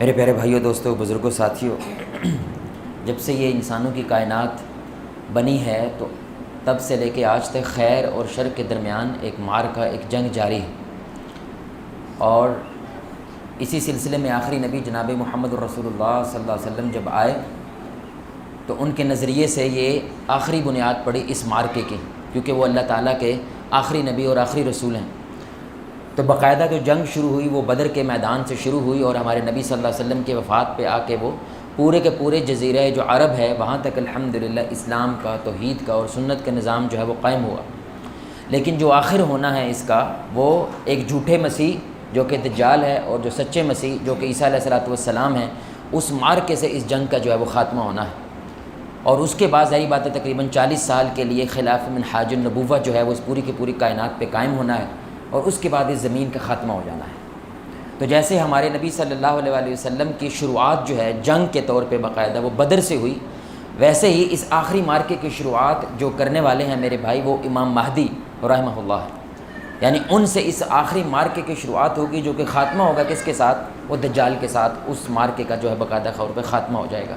میرے پیارے بھائیوں، دوستوں، بزرگوں، ساتھیوں، جب سے یہ انسانوں کی کائنات بنی ہے تو تب سے لے کے آج تک خیر اور شر کے درمیان ایک معرکہ، ایک جنگ جاری ہے۔ اور اسی سلسلے میں آخری نبی جناب محمد رسول اللہ صلی اللہ علیہ وسلم جب آئے تو ان کے نظریے سے یہ آخری بنیاد پڑی اس معرکے کی، کیونکہ وہ اللہ تعالیٰ کے آخری نبی اور آخری رسول ہیں۔ تو باقاعدہ جو جنگ شروع ہوئی وہ بدر کے میدان سے شروع ہوئی، اور ہمارے نبی صلی اللہ علیہ وسلم کی وفات پہ آ کے وہ پورے کے پورے جزیرہ جو عرب ہے وہاں تک الحمدللہ اسلام کا، توحید کا اور سنت کا نظام جو ہے وہ قائم ہوا۔ لیکن جو آخر ہونا ہے اس کا، وہ ایک جھوٹے مسیح جو کہ دجال ہے اور جو سچے مسیح جو کہ عیسیٰ علیہ السلام ہیں، اس معرکے سے اس جنگ کا جو ہے وہ خاتمہ ہونا ہے۔ اور اس کے بعد ظاہری بات ہے تقریباً 40 سال کے لیے خلاف منہاج النبوہ جو ہے وہ اس پوری کی پوری کائنات پہ قائم ہونا ہے، اور اس کے بعد اس زمین کا خاتمہ ہو جانا ہے۔ تو جیسے ہمارے نبی صلی اللہ علیہ وآلہ وسلم کی شروعات جو ہے جنگ کے طور پہ باقاعدہ وہ بدر سے ہوئی، ویسے ہی اس آخری مارکے کی شروعات جو کرنے والے ہیں میرے بھائی وہ امام مہدی رحمہ اللہ ہے۔ یعنی ان سے اس آخری مارکے کی شروعات ہوگی، جو کہ خاتمہ ہوگا کس کے ساتھ؟ وہ دجال کے ساتھ اس مارکے کا جو ہے باقاعدہ طور پہ خاتمہ ہو جائے گا۔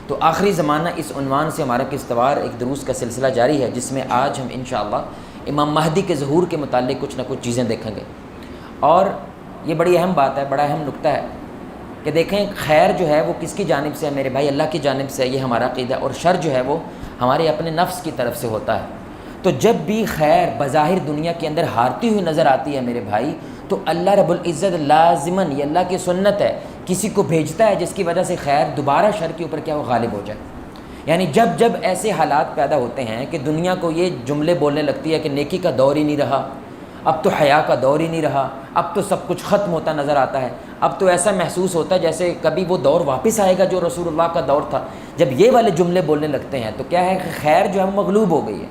تو آخری زمانہ اس عنوان سے ہمارا قسطوار ایک دروس کا سلسلہ جاری ہے، جس میں آج ہم انشاءاللہ امام مہدی کے ظہور کے متعلق کچھ نہ کچھ چیزیں دیکھیں گے۔ اور یہ بڑی اہم بات ہے، بڑا اہم نکتہ ہے کہ دیکھیں خیر جو ہے وہ کس کی جانب سے ہے میرے بھائی؟ اللہ کی جانب سے ہے، یہ ہمارا عقیدہ، اور شر جو ہے وہ ہمارے اپنے نفس کی طرف سے ہوتا ہے۔ تو جب بھی خیر بظاہر دنیا کے اندر ہارتی ہوئی نظر آتی ہے میرے بھائی، تو اللہ رب العزت لازماً، یہ اللہ کی سنت ہے، کسی کو بھیجتا ہے جس کی وجہ سے خیر دوبارہ شر کے اوپر کیا وہ غالب ہو جائے۔ یعنی جب ایسے حالات پیدا ہوتے ہیں کہ دنیا کو یہ جملے بولنے لگتی ہے کہ نیکی کا دور ہی نہیں رہا، اب تو حیا کا دور ہی نہیں رہا، اب تو سب کچھ ختم ہوتا نظر آتا ہے، اب تو ایسا محسوس ہوتا ہے جیسے کبھی وہ دور واپس آئے گا جو رسول اللہ کا دور تھا، جب یہ والے جملے بولنے لگتے ہیں تو کیا ہے کہ خیر جو ہے وہ مغلوب ہو گئی ہے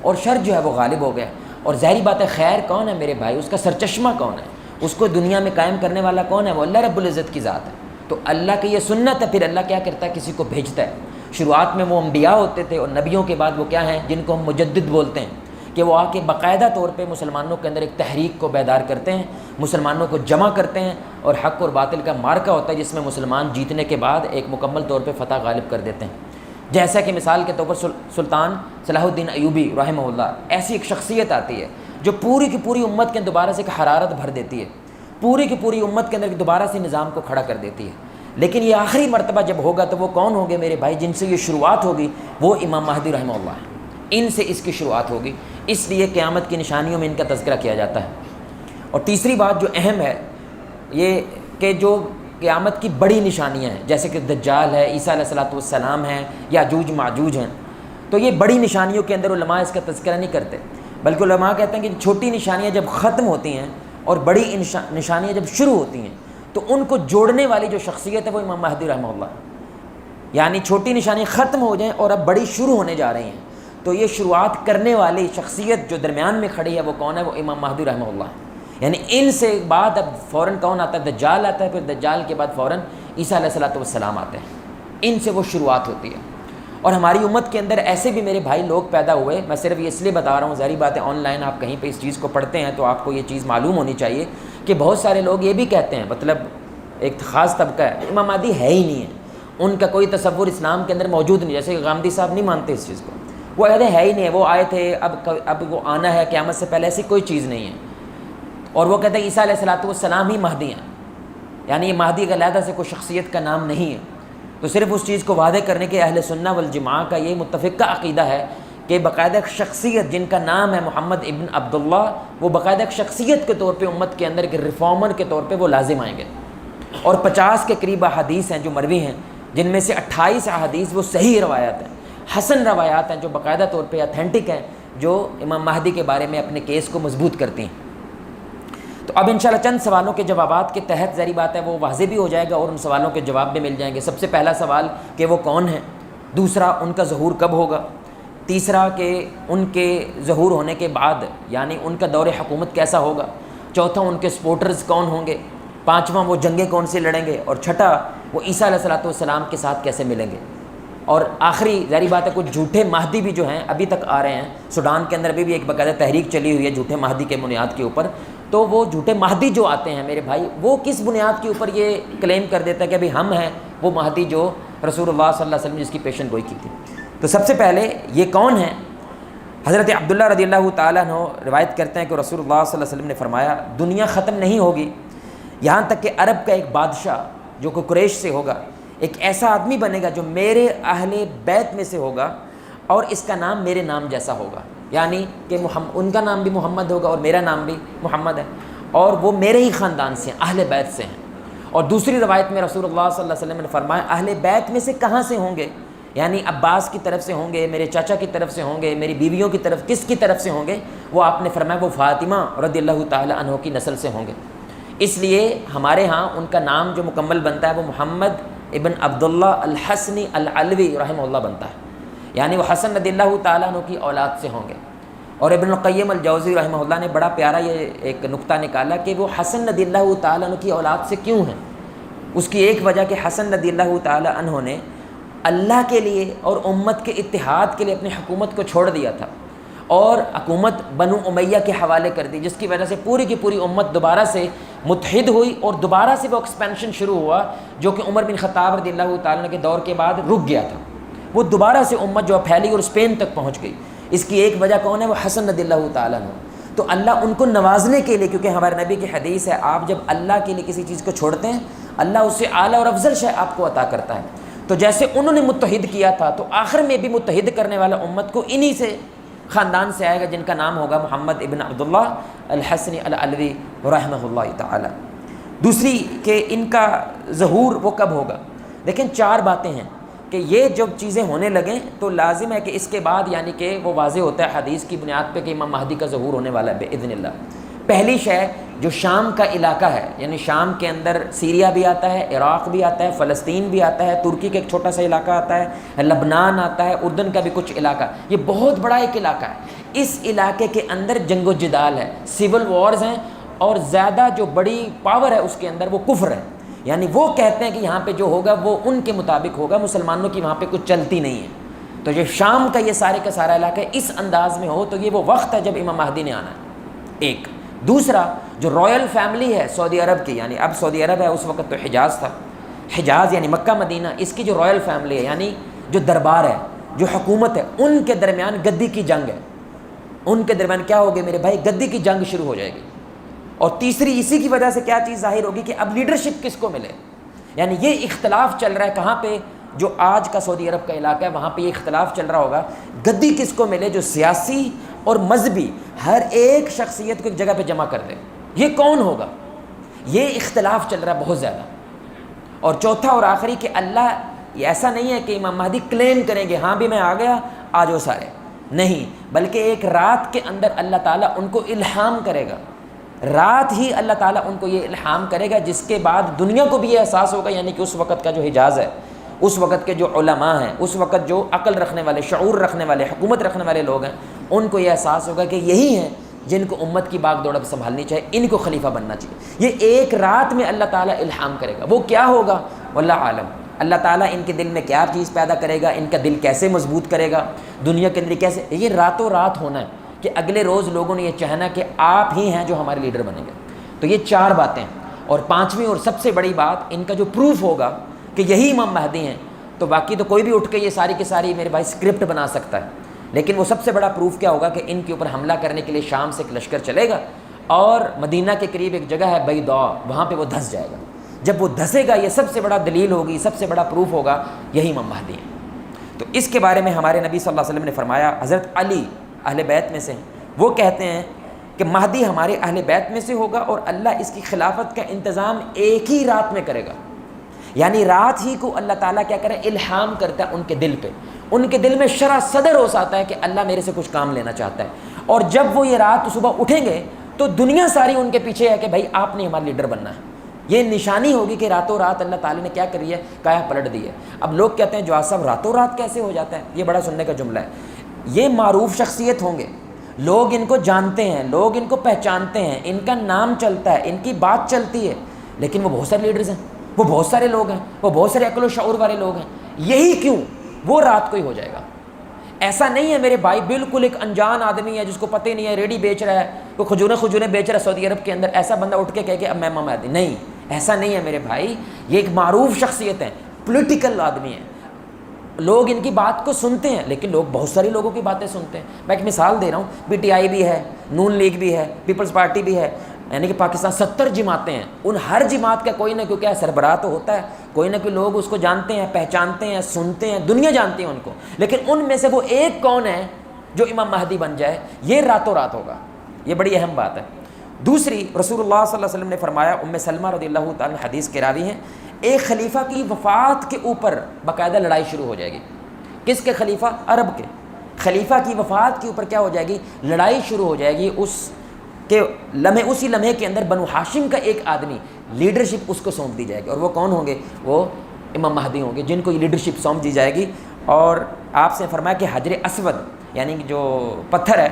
اور شر جو ہے وہ غالب ہو گیا۔ اور ظاہری بات ہے خیر کون ہے میرے بھائی؟ اس کا سرچشمہ کون ہے؟ اس کو دنیا میں قائم کرنے والا کون ہے؟ وہ اللہ رب العزت کی ذات ہے۔ تو اللہ کی یہ سنت ہے، پھر اللہ کیا کرتا ہے؟ کسی کو بھیجتا ہے۔ شروعات میں وہ انبیاء ہوتے تھے، اور نبیوں کے بعد وہ کیا ہیں؟ جن کو ہم مجدد بولتے ہیں، کہ وہ آ کے باقاعدہ طور پہ مسلمانوں کے اندر ایک تحریک کو بیدار کرتے ہیں، مسلمانوں کو جمع کرتے ہیں، اور حق اور باطل کا مارکہ ہوتا ہے جس میں مسلمان جیتنے کے بعد ایک مکمل طور پہ فتح غالب کر دیتے ہیں۔ جیسا کہ مثال کے طور پر سلطان صلاح الدین ایوبی رحمہ اللہ، ایسی ایک شخصیت آتی ہے جو پوری کی پوری امت کے دوبارہ سے ایک حرارت بھر دیتی ہے، پوری کی پوری امت کے اندر دوبارہ سے نظام کو کھڑا کر دیتی ہے۔ لیکن یہ آخری مرتبہ جب ہوگا تو وہ کون ہوں گے میرے بھائی؟ جن سے یہ شروعات ہوگی وہ امام مہدی رحمہ اللہ ہے، ان سے اس کی شروعات ہوگی، اس لیے قیامت کی نشانیوں میں ان کا تذکرہ کیا جاتا ہے۔ اور تیسری بات جو اہم ہے یہ کہ جو قیامت کی بڑی نشانیاں ہیں، جیسے کہ دجال ہے، عیسیٰ علیہ السلام ہیں، یاجوج ماجوج ہیں، تو یہ بڑی نشانیوں کے اندر علماء اس کا تذکرہ نہیں کرتے، بلکہ علماء کہتے ہیں کہ چھوٹی نشانیاں جب ختم ہوتی ہیں اور بڑی نشانیاں جب شروع ہوتی ہیں تو ان کو جوڑنے والی جو شخصیت ہے وہ امام مہدی رحمہ اللہ ہے۔ یعنی چھوٹی نشانیاں ختم ہو جائیں اور اب بڑی شروع ہونے جا رہی ہیں، تو یہ شروعات کرنے والی شخصیت جو درمیان میں کھڑی ہے وہ کون ہے؟ وہ امام مہدی رحمہ اللہ ہے۔ یعنی ان سے بعد اب فوراً کون آتا ہے؟ دجال آتا ہے، پھر دجال کے بعد فوراً عیسیٰ علیہ السلام آتے ہیں، ان سے وہ شروعات ہوتی ہے۔ اور ہماری امت کے اندر ایسے بھی میرے بھائی لوگ پیدا ہوئے، میں صرف یہ اس لیے بتا رہا ہوں، ظاہری بات ہے آن لائن آپ کہیں پہ اس چیز کو پڑھتے ہیں تو آپ کو یہ چیز معلوم ہونی چاہیے کہ بہت سارے لوگ یہ بھی کہتے ہیں، مطلب ایک خاص طبقہ ہے، امام مہدی ہے ہی نہیں ہے، ان کا کوئی تصور اسلام کے اندر موجود نہیں، جیسے کہ غامدی صاحب نہیں مانتے اس چیز کو، وہ کہتے ہیں ہے ہی نہیں ہے، وہ آئے تھے، اب وہ آنا ہے، قیامت سے پہلے ایسی کوئی چیز نہیں ہے۔ اور وہ کہتے ہیں عیسیٰ علیہ السلام ہی مہدی ہیں، یعنی یہ مہدی کا علیحدہ سے کوئی شخصیت کا نام نہیں ہے۔ تو صرف اس چیز کو واضح کرنے کے اہل سنہ والجماعہ کا یہ متفقہ عقیدہ ہے کہ باقاعدہ ایک شخصیت جن کا نام ہے محمد ابن عبداللہ، وہ باقاعدہ ایک شخصیت کے طور پہ امت کے اندر ایک ریفارمر کے طور پہ وہ لازم آئیں گے۔ اور 50 کے قریب احادیث ہیں جو مروی ہیں، جن میں سے 28 احادیث وہ صحیح روایات ہیں، حسن روایات ہیں جو باقاعدہ طور پہ اتھینٹک ہیں، جو امام مہدی کے بارے میں اپنے کیس کو مضبوط کرتی ہیں۔ تو اب انشاءاللہ چند سوالوں کے جوابات کے تحت ظاہری بات ہے وہ واضح بھی ہو جائے گا اور ان سوالوں کے جواب بھی مل جائیں گے۔ سب سے پہلا سوال کہ وہ کون ہیں، دوسرا ان کا ظہور کب ہوگا، تیسرا کہ ان کے ظہور ہونے کے بعد یعنی ان کا دور حکومت کیسا ہوگا، چوتھا ان کے سپورٹرز کون ہوں گے، پانچواں وہ جنگیں کون سی لڑیں گے، اور چھٹا وہ عیسیٰ علیہ السلام کے ساتھ کیسے ملیں گے۔ اور آخری ظاہری بات ہے کچھ جھوٹے مہدی بھی جو ہیں ابھی تک آ رہے ہیں، سوڈان کے اندر بھی ایک باقاعدہ تحریک چلی ہوئی ہے جھوٹے مہدی کے بنیاد کے اوپر، تو وہ جھوٹے مہدی جو آتے ہیں میرے بھائی، وہ کس بنیاد کے اوپر یہ کلیم کر دیتا ہے کہ ابھی ہم ہیں وہ مہدی جو رسول اللہ صلی اللہ علیہ وسلم جس کی پیشن گوئی کی تھی؟ تو سب سے پہلے یہ کون ہے؟ حضرت عبداللہ رضی اللہ تعالیٰ عنہ روایت کرتے ہیں کہ رسول اللہ صلی اللہ علیہ وسلم نے فرمایا دنیا ختم نہیں ہوگی یہاں تک کہ عرب کا ایک بادشاہ جو کہ قریش سے ہوگا، ایک ایسا آدمی بنے گا جو میرے اہل بیت میں سے ہوگا اور اس کا نام میرے نام جیسا ہوگا، یعنی کہ ان کا نام بھی محمد ہوگا اور میرا نام بھی محمد ہے، اور وہ میرے ہی خاندان سے ہیں، اہل بیت سے ہیں۔ اور دوسری روایت میں رسول اللہ صلی اللہ علیہ وسلم نے فرمایا اہل بیت میں سے کہاں سے ہوں گے، یعنی عباس کی طرف سے ہوں گے، میرے چاچا کی طرف سے ہوں گے، میری بیویوں کی طرف، کس کی طرف سے ہوں گے؟ وہ آپ نے فرمایا وہ فاطمہ رضی اللہ تعالی عنہ کی نسل سے ہوں گے۔ اس لیے ہمارے ہاں ان کا نام جو مکمل بنتا ہے وہ محمد ابن عبداللہ الحسنی العلوی رحمہ اللہ بنتا ہے، یعنی وہ حسن رضی اللہ تعالیٰ عنہ کی اولاد سے ہوں گے۔ اور ابن القیم الجوزی رحمہ اللہ نے بڑا پیارا یہ ایک نقطہ نکالا کہ وہ حسن رضی اللہ تعالیٰ عنہ کی اولاد سے کیوں ہیں۔ اس کی ایک وجہ کہ حسن رضی اللہ تعالیٰ عنہ نے اللہ کے لیے اور امت کے اتحاد کے لیے اپنی حکومت کو چھوڑ دیا تھا اور حکومت بنو امیہ کے حوالے کر دی، جس کی وجہ سے پوری کی پوری امت دوبارہ سے متحد ہوئی اور دوبارہ سے وہ ایکسپینشن شروع ہوا جو کہ عمر بن خطاب رضی اللہ تعالیٰ عنہ کے دور کے بعد رک گیا تھا۔ وہ دوبارہ سے امت جو پھیلی اور اسپین تک پہنچ گئی۔ اس کی ایک وجہ کون ہے؟ وہ حسن رضی اللہ تعالیٰ عنہ۔ تو اللہ ان کو نوازنے کے لیے، کیونکہ ہمارے نبی کی حدیث ہے آپ جب اللہ کے لیے کسی چیز کو چھوڑتے ہیں اللہ اس سے اعلیٰ اور افضل شے آپ کو عطا کرتا ہے۔ تو جیسے انہوں نے متحد کیا تھا تو آخر میں بھی متحد کرنے والا امت کو انہی سے خاندان سے آئے گا جن کا نام ہوگا محمد ابن عبداللہ الحسنی العلوی رحمہ اللہ تعالی۔ دوسری کہ ان کا ظہور وہ کب ہوگا؟ لیکن چار باتیں ہیں کہ یہ جب چیزیں ہونے لگیں تو لازم ہے کہ اس کے بعد یعنی کہ وہ واضح ہوتا ہے حدیث کی بنیاد پہ کہ امام مہدی کا ظہور ہونے والا ہے باذن اللہ۔ پہلی شے جو شام کا علاقہ ہے، یعنی شام کے اندر سیریا بھی آتا ہے، عراق بھی آتا ہے، فلسطین بھی آتا ہے، ترکی کا ایک چھوٹا سا علاقہ آتا ہے، لبنان آتا ہے، اردن کا بھی کچھ علاقہ، یہ بہت بڑا ایک علاقہ ہے۔ اس علاقے کے اندر جنگ و جدال ہے، سول وارز ہیں، اور زیادہ جو بڑی پاور ہے اس کے اندر وہ کفر ہے، یعنی وہ کہتے ہیں کہ یہاں پہ جو ہوگا وہ ان کے مطابق ہوگا، مسلمانوں کی وہاں پہ کچھ چلتی نہیں ہے۔ تو جو شام کا یہ سارے کا سارا علاقہ اس انداز میں ہو تو یہ وہ وقت ہے جب امام مہدی نے آنا ہے، ایک۔ دوسرا جو رائل فیملی ہے سعودی عرب کی، یعنی اب سعودی عرب ہے، اس وقت تو حجاز تھا، حجاز یعنی مکہ مدینہ، اس کی جو رائل فیملی ہے یعنی جو دربار ہے، جو حکومت ہے، ان کے درمیان گدی کی جنگ ہے۔ ان کے درمیان کیا ہوگی میرے بھائی؟ گدی کی جنگ شروع ہو جائے گی۔ اور تیسری اسی کی وجہ سے کیا چیز ظاہر ہوگی کہ اب لیڈرشپ کس کو ملے، یعنی یہ اختلاف چل رہا ہے کہاں پہ، جو آج کا سعودی عرب کا علاقہ ہے وہاں پہ یہ اختلاف چل رہا ہوگا گدی کس کو ملے جو سیاسی اور مذہبی ہر ایک شخصیت کو ایک جگہ پہ جمع کر دے، یہ کون ہوگا؟ یہ اختلاف چل رہا ہے بہت زیادہ۔ اور چوتھا اور آخری کہ اللہ ایسا نہیں ہے کہ امام مہدی کلیم کریں گے ہاں بھی میں آ گیا آ جاؤ سارے، نہیں، بلکہ ایک رات کے اندر اللہ تعالیٰ ان کو الہام کرے گا، رات ہی اللہ تعالیٰ ان کو یہ الہام کرے گا، جس کے بعد دنیا کو بھی یہ احساس ہوگا، یعنی کہ اس وقت کا جو حجاز ہے، اس وقت کے جو علماء ہیں، اس وقت جو عقل رکھنے والے، شعور رکھنے والے، حکومت رکھنے والے لوگ ہیں، ان کو یہ احساس ہوگا کہ یہی ہیں جن کو امت کی باغ دوڑ سنبھالنی چاہیے، ان کو خلیفہ بننا چاہیے۔ یہ ایک رات میں اللہ تعالیٰ الہام کرے گا، وہ کیا ہوگا واللہ عالم۔ اللہ تعالیٰ ان کے دل میں کیا چیز پیدا کرے گا، ان کا دل کیسے مضبوط کرے گا، دنیا کے اندر کیسے، یہ راتوں رات ہونا ہے کہ اگلے روز لوگوں نے یہ چاہنا کہ آپ ہی ہیں جو ہمارے لیڈر بنیں گے۔ تو یہ چار باتیں، اور پانچویں اور سب سے بڑی بات ان کا جو پروف ہوگا کہ یہی امام مہدی ہیں، تو باقی تو کوئی بھی اٹھ کے یہ ساری کی ساری میرے بھائی اسکرپٹ بنا سکتا ہے، لیکن وہ سب سے بڑا پروف کیا ہوگا کہ ان کے اوپر حملہ کرنے کے لیے شام سے ایک لشکر چلے گا اور مدینہ کے قریب ایک جگہ ہے بیضاء، وہاں پہ وہ دھس جائے گا۔ جب وہ دھسے گا یہ سب سے بڑا دلیل ہوگی، سب سے بڑا پروف ہوگا یہی امام مہدی ہیں۔ تو اس کے بارے میں ہمارے نبی صلی اللہ علیہ وسلم نے فرمایا، حضرت علی اہل بیت میں سے ہیں، وہ کہتے ہیں کہ مہدی ہمارے اہل بیت میں سے ہوگا اور اللہ اس کی خلافت کا انتظام ایک ہی رات میں کرے گا، یعنی رات ہی کو اللہ تعالیٰ کیا کرے، الہام کرتا ہے ان کے دل پہ، ان کے دل میں شرح صدر ہو ساتا ہے کہ اللہ میرے سے کچھ کام لینا چاہتا ہے، اور جب وہ یہ رات صبح اٹھیں گے تو دنیا ساری ان کے پیچھے ہے کہ بھائی آپ نے ہمارا لیڈر بننا ہے۔ یہ نشانی ہوگی کہ راتوں رات اللہ تعالیٰ نے کیا کری ہے، کایا پلٹ دی ہے۔ اب لوگ کہتے ہیں جواز صاحب راتوں رات کیسے ہو جاتا ہے، یہ بڑا سننے کا جملہ ہے۔ یہ معروف شخصیت ہوں گے، لوگ ان کو جانتے ہیں، لوگ ان کو پہچانتے ہیں، ان کا نام چلتا ہے، ان کی بات چلتی ہے، لیکن وہ بہت سارے لیڈرز ہیں، وہ بہت سارے لوگ ہیں، وہ بہت سارے عقل و شعور والے لوگ ہیں، یہی کیوں وہ رات کو ہی ہو جائے گا۔ ایسا نہیں ہے میرے بھائی بالکل ایک انجان آدمی ہے جس کو پتہ نہیں ہے، ریڑھی بیچ رہا ہے، وہ کھجوریں بیچ رہا ہے سعودی عرب کے اندر، ایسا بندہ اٹھ کے کہے کہ اب میں امام مہدی، نہیں، ایسا نہیں ہے میرے بھائی. یہ ایک معروف شخصیت ہے، پولیٹیکل آدمی ہے، لوگ ان کی بات کو سنتے ہیں، لیکن لوگ بہت ساری لوگوں کی باتیں سنتے ہیں. میں ایک مثال دے رہا ہوں، پی ٹی آئی بھی ہے، نون لیگ بھی ہے، پیپلز پارٹی بھی ہے، یعنی کہ پاکستان 70 جماعتیں ہیں. ان ہر جماعت کا کوئی نہ کوئی کیا سربراہ تو ہوتا ہے، کوئی نہ کوئی لوگ اس کو جانتے ہیں، پہچانتے ہیں، سنتے ہیں، دنیا جانتی ہے ان کو. لیکن ان میں سے وہ ایک کون ہے جو امام مہدی بن جائے؟ یہ راتوں رات ہوگا. یہ بڑی اہم بات ہے. دوسری، رسول اللہ صلی اللہ علیہ وسلم نے فرمایا، ام سلمہ رضی اللہ تعالیٰ حدیث کے راوی ہیں، ایک خلیفہ کی وفات کے اوپر باقاعدہ لڑائی شروع ہو جائے گی. کس کے خلیفہ؟ عرب کے خلیفہ کی وفات کے اوپر کیا ہو جائے گی؟ لڑائی شروع ہو جائے گی. اسی لمحے کے اندر بنو ہاشم کا ایک آدمی، لیڈرشپ اس کو سونپ دی جائے گی. اور وہ کون ہوں گے؟ وہ امام مہدی ہوں گے جن کو یہ لیڈرشپ سونپ دی جائے گی. اور آپ سے فرمایا کہ حجر اسود، یعنی جو پتھر ہے،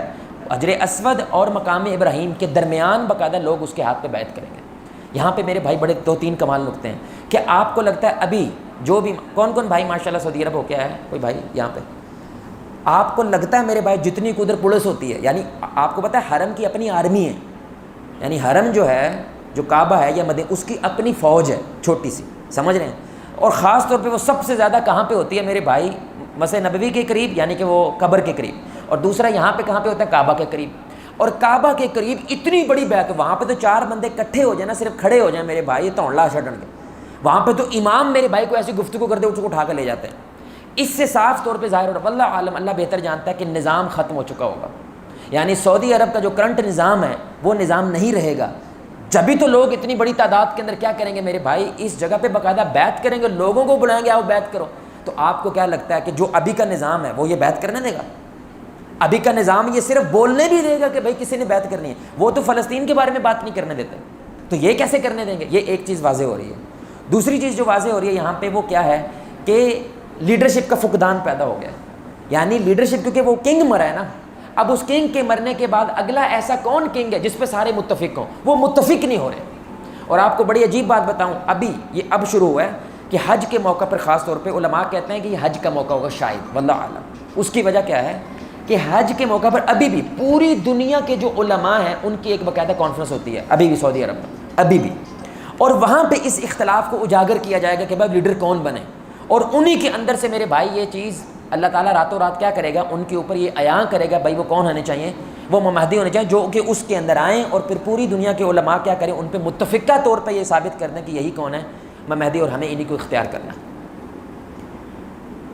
حجر اسود اور مقام ابراہیم کے درمیان باقاعدہ لوگ اس کے ہاتھ پہ بیعت کریں گے. یہاں پہ میرے بھائی بڑے 2-3 کمال نکتے ہیں. کہ آپ کو لگتا ہے ابھی جو بھی کون بھائی ماشاءاللہ سعودی عرب ہو کے آیا ہے کوئی بھائی یہاں پہ؟ آپ کو لگتا ہے میرے بھائی جتنی ادھر پولیس ہوتی ہے، یعنی آپ کو پتہ ہے حرم کی اپنی آرمی ہے، یعنی حرم جو ہے، جو کعبہ ہے یا مدینہ، اس کی اپنی فوج ہے چھوٹی سی، سمجھ رہے ہیں؟ اور خاص طور پہ وہ سب سے زیادہ کہاں پہ ہوتی ہے میرے بھائی؟ مسجد نبوی کے قریب، یعنی کہ وہ قبر کے قریب. اور دوسرا یہاں پہ کہاں پہ ہوتا ہے؟ کعبہ کے قریب. اور کعبہ کے قریب اتنی بڑی بیعت، وہاں پہ تو 4 بندے اکٹھے ہو جائیں نا، صرف کھڑے ہو جائیں میرے بھائی، یہ تو لا چھڑن گے. وہاں پہ تو امام میرے بھائی کو ایسی گفتگو کرتے اس کو اٹھا کر لے جاتے ہیں. اس سے صاف طور پہ ظاہر ہو رہا ہے، واللہ عالم، اللہ بہتر جانتا ہے کہ نظام ختم ہو چکا ہوگا. یعنی سعودی عرب کا جو کرنٹ نظام ہے وہ نظام نہیں رہے گا. جبھی تو لوگ اتنی بڑی تعداد کے اندر کیا کریں گے میرے بھائی؟ اس جگہ پہ باقاعدہ بیعت کریں گے، لوگوں کو بلائیں گے آؤ بیعت کرو. تو آپ کو کیا لگتا ہے کہ جو ابھی کا نظام ہے وہ یہ بیعت کرنے دے گا؟ ابھی کا نظام یہ صرف بولنے بھی دے گا کہ بھائی کسی نے بیعت کرنی ہے، وہ تو فلسطین کے بارے میں بات نہیں کرنے دیتے، تو یہ کیسے کرنے دیں گے؟ یہ ایک چیز واضح ہو رہی ہے. دوسری چیز جو واضح ہو رہی ہے یہاں پہ وہ کیا ہے کہ لیڈرشپ کا فقدان پیدا ہو گیا. یعنی لیڈرشپ، کیونکہ وہ کنگ مرا ہے نا، اب اس کنگ کے مرنے کے بعد اگلا ایسا کون کنگ ہے جس پہ سارے متفق ہوں؟ وہ متفق نہیں ہو رہے. اور آپ کو بڑی عجیب بات بتاؤں، اب شروع ہوا ہے کہ حج کے موقع پر خاص طور پہ علماء کہتے ہیں کہ یہ حج کا موقع ہوگا شاید، واللہ عالم. اس کی وجہ کیا ہے کہ حج کے موقع پر ابھی بھی پوری دنیا کے جو علماء ہیں ان کی ایک باقاعدہ کانفرنس ہوتی ہے ابھی بھی سعودی عرب میں، ابھی بھی. اور وہاں پہ اس اختلاف کو اجاگر کیا جائے گا کہ بھائی لیڈر کون بنے. اور انہی کے اندر سے میرے بھائی یہ چیز اللہ تعالیٰ راتوں رات کیا کرے گا؟ ان کے اوپر یہ عیاں کرے گا بھائی وہ کون ہونے چاہیے؟ وہ مہدی ہونے چاہیے جو کہ اس کے اندر آئیں اور پھر پوری دنیا کے علماء کیا کریں؟ ان پہ متفقہ طور پہ یہ ثابت کر دیں کہ یہی کون ہے؟ مہدی، اور ہمیں انہی کو اختیار کرنا.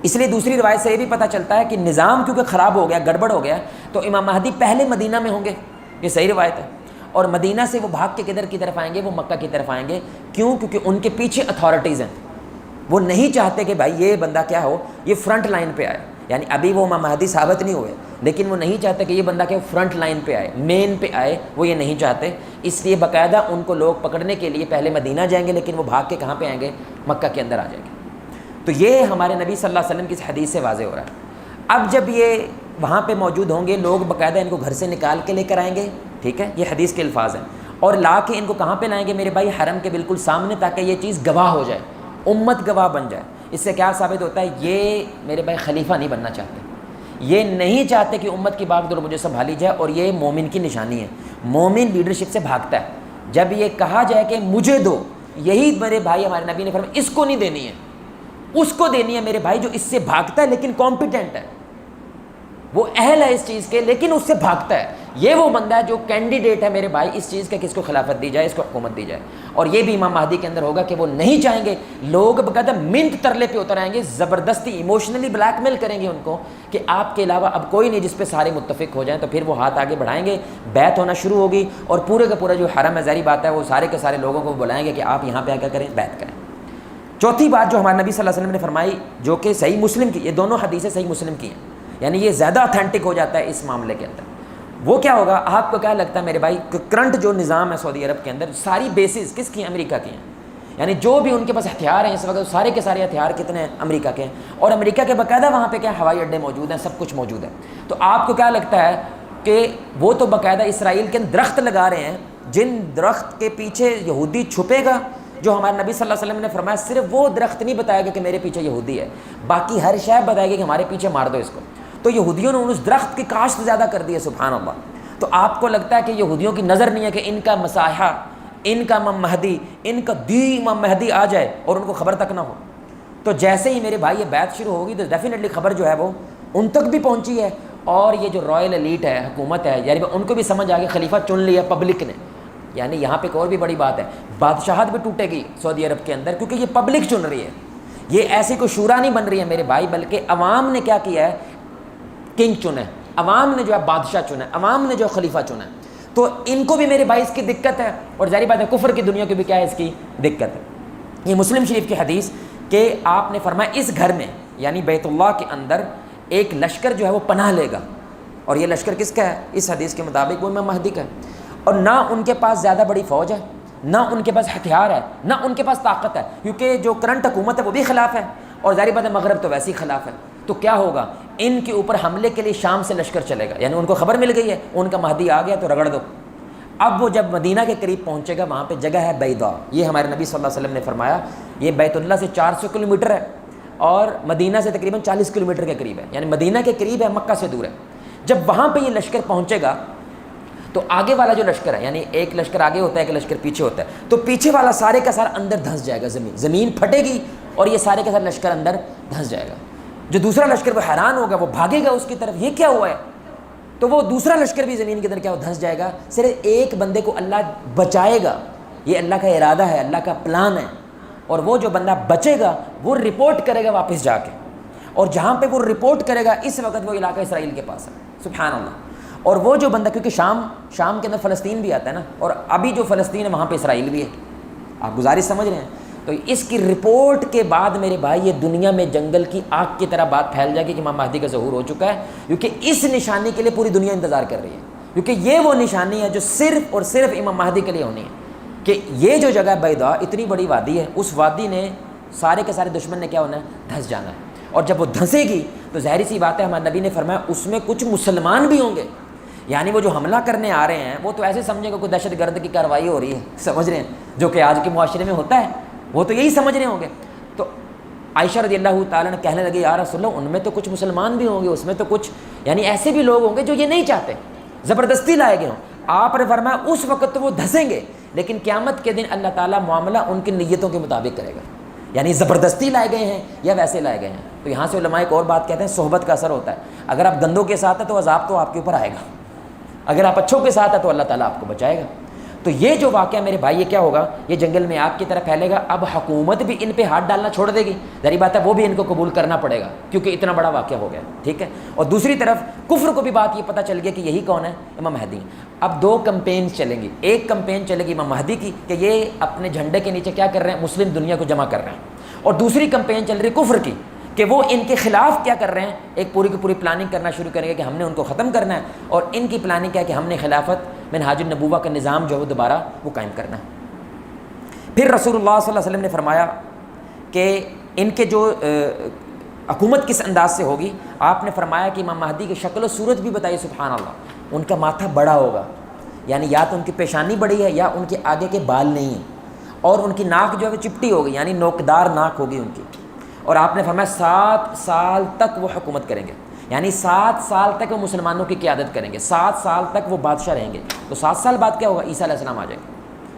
اس لیے دوسری روایت سے یہ بھی پتہ چلتا ہے کہ نظام کیونکہ خراب ہو گیا، گڑبڑ ہو گیا، تو امام مہدی پہلے مدینہ میں ہوں گے، یہ صحیح روایت ہے. اور مدینہ سے وہ بھاگ کے کدھر کی طرف آئیں گے؟ وہ مکہ کی طرف آئیں گے. کیوں؟ کیونکہ ان کے پیچھے اتھارٹیز ہیں. وہ نہیں چاہتے کہ بھائی یہ بندہ کیا ہو، یہ فرنٹ لائن پہ آئے. یعنی ابھی وہ امام مہدی ثابت نہیں ہوئے، لیکن وہ نہیں چاہتے کہ یہ بندہ کہ فرنٹ لائن پہ آئے، مین پہ آئے، وہ یہ نہیں چاہتے. اس لیے باقاعدہ ان کو لوگ پکڑنے کے لیے پہلے مدینہ جائیں گے، لیکن وہ بھاگ کے کہاں پہ آئیں گے؟ مکہ کے اندر آ جائیں گے. تو یہ ہمارے نبی صلی اللہ علیہ وسلم کی اس حدیث سے واضح ہو رہا ہے. اب جب یہ وہاں پہ موجود ہوں گے، لوگ باقاعدہ ان کو گھر سے نکال کے لے کر آئیں گے، ٹھیک ہے، یہ حدیث کے الفاظ ہیں، اور لا کے ان کو کہاں پہ لائیں گے میرے بھائی؟ حرم کے بالکل سامنے، تاکہ یہ چیز گواہ ہو جائے، امت گواہ بن جائے. اس سے کیا ثابت ہوتا ہے؟ یہ میرے بھائی خلیفہ نہیں بننا چاہتے، یہ نہیں چاہتے کہ امت کی باغ دور مجھے سنبھالی جائے. اور یہ مومن کی نشانی ہے، مومن لیڈرشپ سے بھاگتا ہے. جب یہ کہا جائے کہ مجھے دو، یہی میرے بھائی ہمارے نبی نے فرمایا اس کو نہیں دینی ہے، اس کو دینی ہے میرے بھائی جو اس سے بھاگتا ہے لیکن کمپیٹنٹ ہے، وہ اہل ہے اس چیز کے لیکن اس سے بھاگتا ہے. یہ وہ بندہ ہے جو کینڈیڈیٹ ہے میرے بھائی اس چیز کا کہ اس کو خلافت دی جائے، اس کو حکومت دی جائے. اور یہ بھی امام مہدی کے اندر ہوگا کہ وہ نہیں چاہیں گے، لوگ باقاعدہ منت ترلے پہ اتر آئیں گے، زبردستی ایموشنلی بلیک میل کریں گے ان کو کہ آپ کے علاوہ اب کوئی نہیں جس پہ سارے متفق ہو جائیں. تو پھر وہ ہاتھ آگے بڑھائیں گے، بیعت ہونا شروع ہوگی، اور پورے کا پورا جو حرم ہے، ظاہری بات ہے، وہ سارے کے سارے لوگوں کو بلائیں گے کہ آپ یہاں پہ کیا کریں؟ بیعت کریں. چوتھی بات جو ہمارے نبی صلی اللہ علیہ وسلم نے فرمائی، جو کہ صحیح مسلم کی، یہ دونوں حدیثیں صحیح مسلم کی ہیں، یعنی یہ زیادہ اتھینٹک ہو جاتا ہے اس معاملے کے اندر. وہ کیا ہوگا؟ آپ کو کیا لگتا ہے میرے بھائی کہ کرنٹ جو نظام ہے سعودی عرب کے اندر، ساری بیسز کس کی ہیں؟ امریکہ کی ہیں. یعنی جو بھی ان کے پاس ہتھیار ہیں اس وقت، سارے کے سارے ہتھیار کتنے ہیں؟ امریکہ کے ہیں. اور امریکہ کے باقاعدہ وہاں پہ کیا ہوائی اڈے موجود ہیں، سب کچھ موجود ہے. تو آپ کو کیا لگتا ہے کہ وہ تو باقاعدہ اسرائیل کے درخت لگا رہے ہیں، جن درخت کے پیچھے یہودی چھپے گا، جو ہمارے نبی صلی اللہ علیہ وسلم نے فرمایا صرف وہ درخت نہیں بتائے گا کہ میرے پیچھے یہودی ہے، باقی ہر شے بتائے گا کہ ہمارے پیچھے مار دو اس کو. تو یہودیوں نے اس درخت کی کاشت زیادہ کر دی ہے، سبحان اللہ۔ تو آپ کو لگتا ہے کہ یہودیوں کی نظر نہیں ہے کہ ان کا مسیحا، ان کا امام مہدی، ان کا امام مہدی آ جائے اور ان کو خبر تک نہ ہو؟ تو جیسے ہی میرے بھائی یہ بیعت شروع ہوگی تو ڈیفینیٹلی خبر جو ہے وہ ان تک بھی پہنچی ہے، اور یہ جو رائل ایلیٹ ہے، حکومت ہے، یعنی ان کو بھی سمجھ آ گئی خلیفہ چن لیا پبلک نے۔ یعنی یہاں پہ ایک اور بھی بڑی بات ہے، بادشاہت بھی ٹوٹے گی سعودی عرب کے اندر، کیونکہ یہ پبلک چن رہی ہے، یہ ایسی کوئی شورا نہیں بن رہی ہے میرے بھائی، بلکہ عوام نے کیا کیا ہے، کنگ چنا ہے، عوام نے جو ہے بادشاہ چنا ہے، عوام نے جو خلیفہ چنا ہے۔ تو ان کو بھی میرے بھائی اس کی دقت ہے، اور ظاہری بات ہے کفر کی دنیا کو بھی کیا ہے، اس کی دقت ہے۔ یہ مسلم شریف کی حدیث کہ آپ نے فرمایا اس گھر میں یعنی بیت اللہ کے اندر ایک لشکر جو ہے وہ پناہ لے گا، اور یہ لشکر کس کا ہے؟ اس حدیث کے مطابق وہ امام مہدی کا ہے، اور نہ ان کے پاس زیادہ بڑی فوج ہے، نہ ان کے پاس ہتھیار ہے، نہ ان کے پاس طاقت ہے، کیونکہ جو کرنٹ حکومت ہے وہ بھی خلاف ہے، اور ظاہری بات ہے مغرب تو ویسے ہی خلاف ہے۔ تو کیا ہوگا، ان کے اوپر حملے کے لیے شام سے لشکر چلے گا، یعنی ان کو خبر مل گئی ہے ان کا مہدی آ گیا تو رگڑ دو۔ اب وہ جب مدینہ کے قریب پہنچے گا، وہاں پہ جگہ ہے بیضا، یہ ہمارے نبی صلی اللہ علیہ وسلم نے فرمایا یہ بیت اللہ سے 400 کلومیٹر ہے، اور مدینہ سے تقریباً 40 کلومیٹر کے قریب ہے، یعنی مدینہ کے قریب ہے، مکہ سے دور ہے۔ جب وہاں پہ یہ لشکر پہنچے گا تو آگے والا جو لشکر ہے، یعنی ایک لشکر آگے ہوتا ہے، ایک لشکر پیچھے ہوتا ہے، تو پیچھے والا سارے کا سارا اندر دھنس جائے گا، زمین پھٹے گی اور یہ سارے کا سارا لشکر اندر دھنس جائے گا۔ جو دوسرا لشکر وہ حیران ہوگا، وہ بھاگے گا اس کی طرف، یہ کیا ہوا ہے؟ تو وہ دوسرا لشکر بھی زمین کے اندر کیا ہو، دھنس جائے گا۔ صرف ایک بندے کو اللہ بچائے گا، یہ اللہ کا ارادہ ہے، اللہ کا پلان ہے، اور وہ جو بندہ بچے گا وہ رپورٹ کرے گا واپس جا کے، اور جہاں پہ وہ رپورٹ کرے گا اس وقت وہ علاقہ اسرائیل کے پاس ہے، سبحان اللہ۔ اور وہ جو بندہ، کیونکہ شام کے اندر فلسطین بھی آتا ہے نا، اور ابھی جو فلسطین ہے وہاں پہ اسرائیل بھی ہے، آپ گزارش سمجھ رہے ہیں؟ تو اس کی رپورٹ کے بعد میرے بھائی یہ دنیا میں جنگل کی آگ کی طرح بات پھیل جائے گی کہ امام مہدی کا ظہور ہو چکا ہے، کیونکہ اس نشانی کے لیے پوری دنیا انتظار کر رہی ہے، کیونکہ یہ وہ نشانی ہے جو صرف اور صرف امام مہدی کے لیے ہونی ہے، کہ یہ جو جگہ بیضا اتنی بڑی وادی ہے، اس وادی نے سارے کے سارے دشمن نے کیا ہونا ہے، دھنس جانا ہے، اور جب وہ دھنسے گی تو ظاہری سی بات ہے، ہمارے نبی نے فرمایا اس میں کچھ مسلمان بھی ہوں گے، یعنی وہ جو حملہ کرنے آ رہے ہیں وہ تو ایسے سمجھیں کہ کوئی دہشت گرد کی کارروائی ہو رہی ہے، سمجھ رہے ہیں، جو کہ آج کے معاشرے میں ہوتا ہے، وہ تو یہی سمجھ رہے ہوں گے۔ تو عائشہ رضی اللہ تعالیٰ نے کہنے لگی یا رسول اللہ ان میں تو کچھ مسلمان بھی ہوں گے، اس میں تو کچھ یعنی ایسے بھی لوگ ہوں گے جو یہ نہیں چاہتے، زبردستی لائے گئے ہوں۔ آپ نے فرمایا اس وقت تو وہ دھسیں گے، لیکن قیامت کے دن اللہ تعالیٰ معاملہ ان کی نیتوں کے مطابق کرے گا، یعنی زبردستی لائے گئے ہیں یا ویسے لائے گئے ہیں۔ تو یہاں سے علماء ایک اور بات کہتے ہیں، صحبت کا اثر ہوتا ہے، اگر آپ گندوں کے ساتھ ہیں تو عذاب تو آپ کے اوپر آئے گا، اگر آپ اچھوں کے ساتھ ہیں تو اللہ تعالیٰ آپ کو بچائے گا۔ تو یہ جو واقعہ میرے بھائی یہ کیا ہوگا، یہ جنگل میں آگ کی طرح پھیلے گا۔ اب حکومت بھی ان پہ ہاتھ ڈالنا چھوڑ دے گی، ظاہری بات ہے وہ بھی ان کو قبول کرنا پڑے گا کیونکہ اتنا بڑا واقعہ ہو گیا، ٹھیک ہے۔ اور دوسری طرف کفر کو بھی بات یہ پتہ چل گیا کہ یہی کون ہے، امام مہدی۔ اب دو کمپینز چلیں گی، ایک کمپین چلے گی امام مہدی کی کہ یہ اپنے جھنڈے کے نیچے کیا کر رہے ہیں، مسلم دنیا کو جمع کر رہے ہیں، اور دوسری کمپین چل رہی کفر کی کہ وہ ان کے خلاف کیا کر رہے ہیں، ایک پوری کی پوری پلاننگ کرنا شروع کریں گے کہ ہم نے ان کو ختم کرنا ہے، اور ان کی پلاننگ کیا ہے کہ ہم نے خلافت منہاج النبوہ کا نظام جو ہے دوبارہ وہ قائم کرنا ہے۔ پھر رسول اللہ صلی اللہ علیہ وسلم نے فرمایا کہ ان کے جو حکومت کس انداز سے ہوگی، آپ نے فرمایا کہ امام مہدی کی شکل و صورت بھی بتائی، سبحان اللہ، ان کا ماتھا بڑا ہوگا، یعنی یا تو ان کی پیشانی بڑی ہے یا ان کے آگے کے بال نہیں ہیں، اور ان کی ناک جو ہے وہ چپٹی ہوگی، یعنی نوکدار ناک ہوگی ان کی، اور آپ نے فرمایا 7 سال تک وہ حکومت کریں گے، یعنی 7 سال تک وہ مسلمانوں کی قیادت کریں گے، 7 سال تک وہ بادشاہ رہیں گے۔ تو 7 سال بعد کیا ہوگا، عیسیٰ علیہ السلام آ جائیں گے،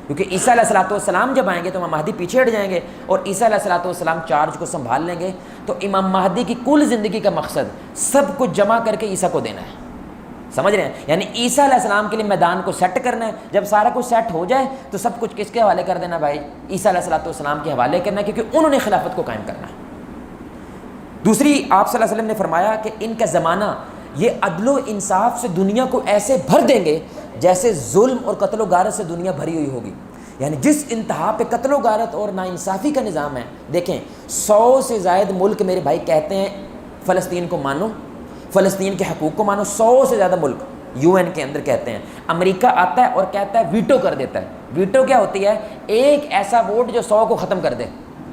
کیونکہ عیسیٰ علیہ السلام جب آئیں گے تو امام مہدی پیچھے ہٹ جائیں گے، اور عیسیٰ علیہ السلام چارج کو سنبھال لیں گے۔ تو امام مہدی کی کل زندگی کا مقصد سب کچھ جمع کر کے عیسیٰ کو دینا ہے، سمجھ رہے ہیں، یعنی عیسیٰ علیہ السلام کے لیے میدان کو سیٹ کرنا ہے، جب سارا کچھ سیٹ ہو جائے تو سب کچھ کس کے حوالے کر دینا بھائی، عیسیٰ علیہ السلام کے حوالے کرنا ہے، کیونکہ انہوں نے خلافت کو قائم کرنا ہے۔ دوسری آپ صلی اللہ علیہ وسلم نے فرمایا کہ ان کا زمانہ یہ عدل و انصاف سے دنیا کو ایسے بھر دیں گے جیسے ظلم اور قتل و غارت سے دنیا بھری ہوئی ہوگی، یعنی جس انتہا پہ قتل و غارت اور ناانصافی کا نظام ہے۔ دیکھیں 100 سے زائد ملک میرے بھائی کہتے ہیں فلسطین کو مانو، فلسطین کے حقوق کو مانو، 100 سے زیادہ ملک UN کے اندر کہتے ہیں۔ امریکہ آتا ہے اور کہتا ہے ویٹو کر دیتا ہے۔ ویٹو کیا ہوتی ہے، ایک ایسا ووٹ جو 100 کو ختم کر دے،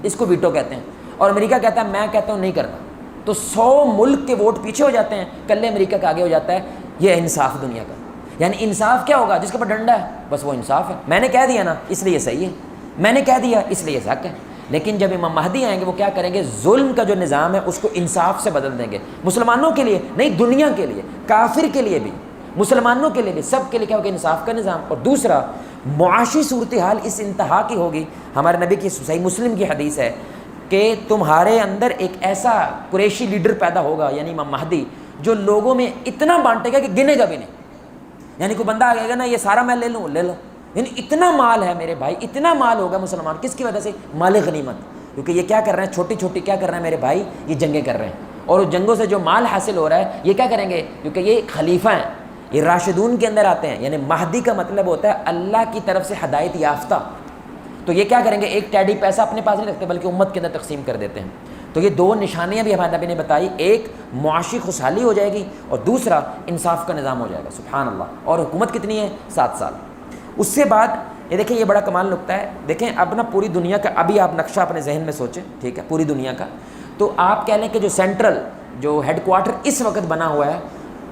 اس کو ویٹو کہتے ہیں، اور امریکہ کہتا ہے میں کہتا ہوں نہیں کرنا، تو 100 ملک کے ووٹ پیچھے ہو جاتے ہیں، کلے امریکہ کا آگے ہو جاتا ہے۔ یہ انصاف دنیا کا، یعنی انصاف کیا ہوگا، جس کے پاس ڈنڈا ہے بس وہ انصاف ہے، میں نے کہہ دیا نا اس لیے صحیح ہے، میں نے کہہ دیا اس لیے حق ہے، لیکن جب امام مہدی آئیں گے وہ کیا کریں گے؟ ظلم کا جو نظام ہے اس کو انصاف سے بدل دیں گے، مسلمانوں کے لیے نہیں، دنیا کے لیے، کافر کے لیے بھی، مسلمانوں کے لیے بھی، سب کے لیے کیا ہوگا؟ انصاف کا نظام۔ اور دوسرا، معاشی صورتحال اس انتہا کی ہوگی، ہمارے نبی کی صحیح مسلم کی حدیث ہے کہ تمہارے اندر ایک ایسا قریشی لیڈر پیدا ہوگا، یعنی امام مہدی، جو لوگوں میں اتنا بانٹے گا کہ گنے گا بھی نہیں۔ یعنی کوئی بندہ آئے گا نا، یہ سارا میں لے لوں، لے لو، یعنی اتنا مال ہے میرے بھائی، اتنا مال ہوگا مسلمان، کس کی وجہ سے؟ مال غنیمت، کیونکہ یہ کیا کر رہے ہیں؟ چھوٹی چھوٹی کیا کر رہے ہیں میرے بھائی؟ یہ جنگیں کر رہے ہیں، اور اس جنگوں سے جو مال حاصل ہو رہا ہے یہ کیا کریں گے؟ کیونکہ یہ خلیفہ ہیں، یہ راشدون کے اندر آتے ہیں، یعنی مہدی کا مطلب ہوتا ہے اللہ کی طرف سے ہدایت یافتہ، تو یہ کیا کریں گے؟ ایک ٹیڈی پیسہ اپنے پاس نہیں رکھتے بلکہ امت کے اندر تقسیم کر دیتے ہیں۔ تو یہ دو نشانیاں بھی ہمارے نبی نے بتائی، ایک معاشی خوشحالی ہو جائے گی، اور دوسرا انصاف کا نظام ہو جائے گا، سبحان اللہ۔ اور حکومت کتنی ہے؟ 7 سال۔ اس سے بعد یہ دیکھیں، یہ بڑا کمال نکتہ ہے، دیکھیں اب نا پوری دنیا کا، ابھی آپ نقشہ اپنے ذہن میں سوچیں، ٹھیک ہے، پوری دنیا کا، تو آپ کہہ لیں کہ جو سینٹرل جو ہیڈ کوارٹر اس وقت بنا ہوا ہے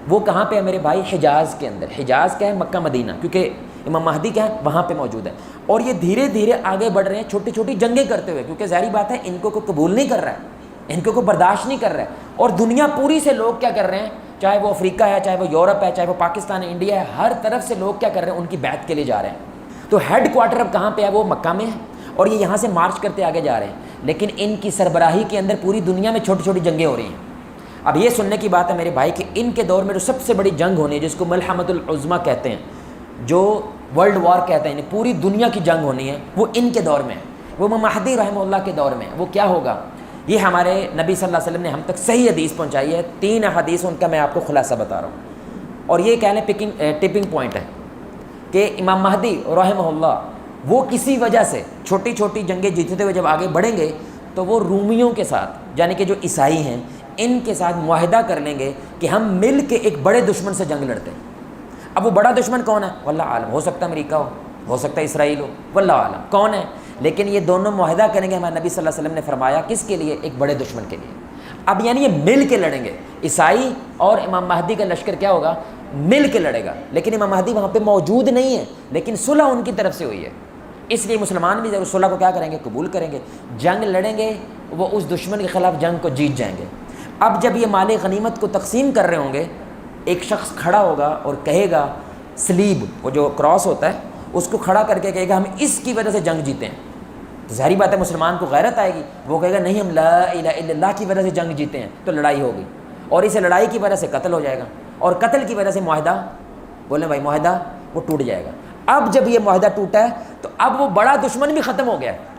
وہ کہاں پہ ہے میرے بھائی؟ حجاز کے اندر۔ حجاز کیا ہے؟ مکہ مدینہ، کیونکہ امام مہدی کیا ہے؟ وہاں پہ موجود ہے، اور یہ دھیرے دھیرے آگے بڑھ رہے ہیں چھوٹی چھوٹی جنگیں کرتے ہوئے، کیونکہ ظاہری بات ہے ان کو کوئی قبول نہیں کر رہا ہے، ان کو کوئی برداشت نہیں کر رہا ہے، اور دنیا پوری سے لوگ کیا کر رہے ہیں، چاہے وہ افریقہ ہے، چاہے وہ یورپ ہے، چاہے وہ پاکستان ہے، انڈیا ہے، ہر طرف سے لوگ کیا کر رہے ہیں؟ ان کی بیعت کے لیے جا رہے ہیں۔ تو ہیڈ کوارٹر اب کہاں پہ ہے؟ وہ مکہ میں ہے، اور یہ یہاں سے مارچ کرتے آگے جا رہے ہیں، لیکن ان کی سربراہی کے اندر پوری دنیا میں چھوٹی چھوٹی جنگیں ہو رہی ہیں۔ اب یہ سننے کی بات ہے میرے بھائی کہ ان کے دور میں جو سب سے بڑی جنگ ہونی ہے، جس کو ملحمۃ العظمیٰ کہتے ہیں، جو ورلڈ وار کہتے ہیں، یعنی پوری دنیا کی جنگ ہونی ہے، وہ ان کے دور میں ہے، وہ امام مہدی رحمہ اللہ کے دور میں ہے۔ وہ کیا ہوگا؟ یہ ہمارے نبی صلی اللہ علیہ وسلم نے ہم تک صحیح حدیث پہنچائی ہے، 3 حدیث ان کا میں آپ کو خلاصہ بتا رہا ہوں، اور یہ کہہ لیں ٹپنگ پوائنٹ ہے کہ امام مہدی رحمہ اللہ وہ کسی وجہ سے چھوٹی چھوٹی جنگیں جیتتے ہوئے جب آگے بڑھیں گے تو وہ رومیوں کے ساتھ، یعنی کہ جو عیسائی ہیں، ان کے ساتھ معاہدہ کر لیں گے کہ ہم مل کے ایک بڑے دشمن سے جنگ لڑتے ہیں۔ اب وہ بڑا دشمن کون ہے؟ واللہ عالم، ہو سکتا ہے امریکہ ہو سکتا ہے اسرائیل ہو، واللہ عالم کون ہے، لیکن یہ دونوں معاہدہ کریں گے۔ ہمارے نبی صلی اللہ علیہ وسلم نے فرمایا کس کے لیے؟ ایک بڑے دشمن کے لیے۔ اب یعنی یہ مل کے لڑیں گے، عیسائی اور امام مہدی کا لشکر کیا ہوگا؟ مل کے لڑے گا، لیکن امام مہدی وہاں پہ موجود نہیں ہے، لیکن صلح ان کی طرف سے ہوئی ہے، اس لیے مسلمان بھی ضرور صلح کو کیا کریں گے؟ قبول کریں گے، جنگ لڑیں گے، وہ اس دشمن کے خلاف جنگ کو جیت جائیں گے۔ اب جب یہ مال غنیمت کو تقسیم کر رہے ہوں گے، ایک شخص کھڑا ہوگا اور کہے گا، سلیب وہ جو کراس ہوتا ہے اس کو کھڑا کر کے کہے گا ہم اس کی وجہ سے جنگ جیتے ہیں، تو ظاہری بات ہے مسلمان کو غیرت آئے گی، وہ کہے گا نہیں ہم لا الہ الا اللہ کی وجہ سے جنگ جیتے ہیں، تو لڑائی ہوگی، اور اسے لڑائی کی وجہ سے قتل ہو جائے گا، اور قتل کی وجہ سے معاہدہ، بولیں بھائی معاہدہ، وہ ٹوٹ جائے گا۔ اب جب یہ معاہدہ ٹوٹا ہے تو اب وہ بڑا دشمن بھی ختم ہو گیا ہے،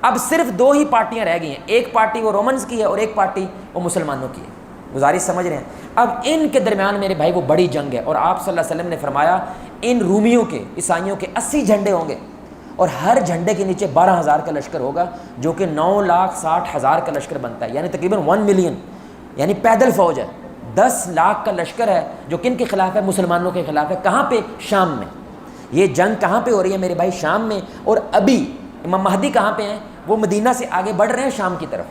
اب صرف 2 ہی پارٹیاں رہ گئی ہیں، ایک پارٹی وہ رومنز کی ہے اور ایک پارٹی وہ مسلمانوں کی ہے، گزارش سمجھ رہے ہیں؟ اب ان کے درمیان میرے بھائی وہ بڑی جنگ ہے، اور آپ صلی اللہ علیہ وسلم نے فرمایا ان رومیوں کے، عیسائیوں کے 80 جھنڈے ہوں گے، اور ہر جھنڈے کے نیچے 12,000 کا لشکر ہوگا، جو کہ 9,60,000 کا لشکر بنتا ہے، یعنی تقریباً 1 ملین، یعنی پیدل فوج ہے، 10 لاکھ کا لشکر ہے، جو کن کے خلاف ہے؟ مسلمانوں کے خلاف ہے۔ کہاں پہ؟ شام میں۔ یہ جنگ کہاں پہ ہو رہی ہے میرے بھائی؟ شام میں، اور ابھی امام مہدی کہاں پہ ہیں؟ وہ مدینہ سے آگے بڑھ رہے ہیں شام کی طرف۔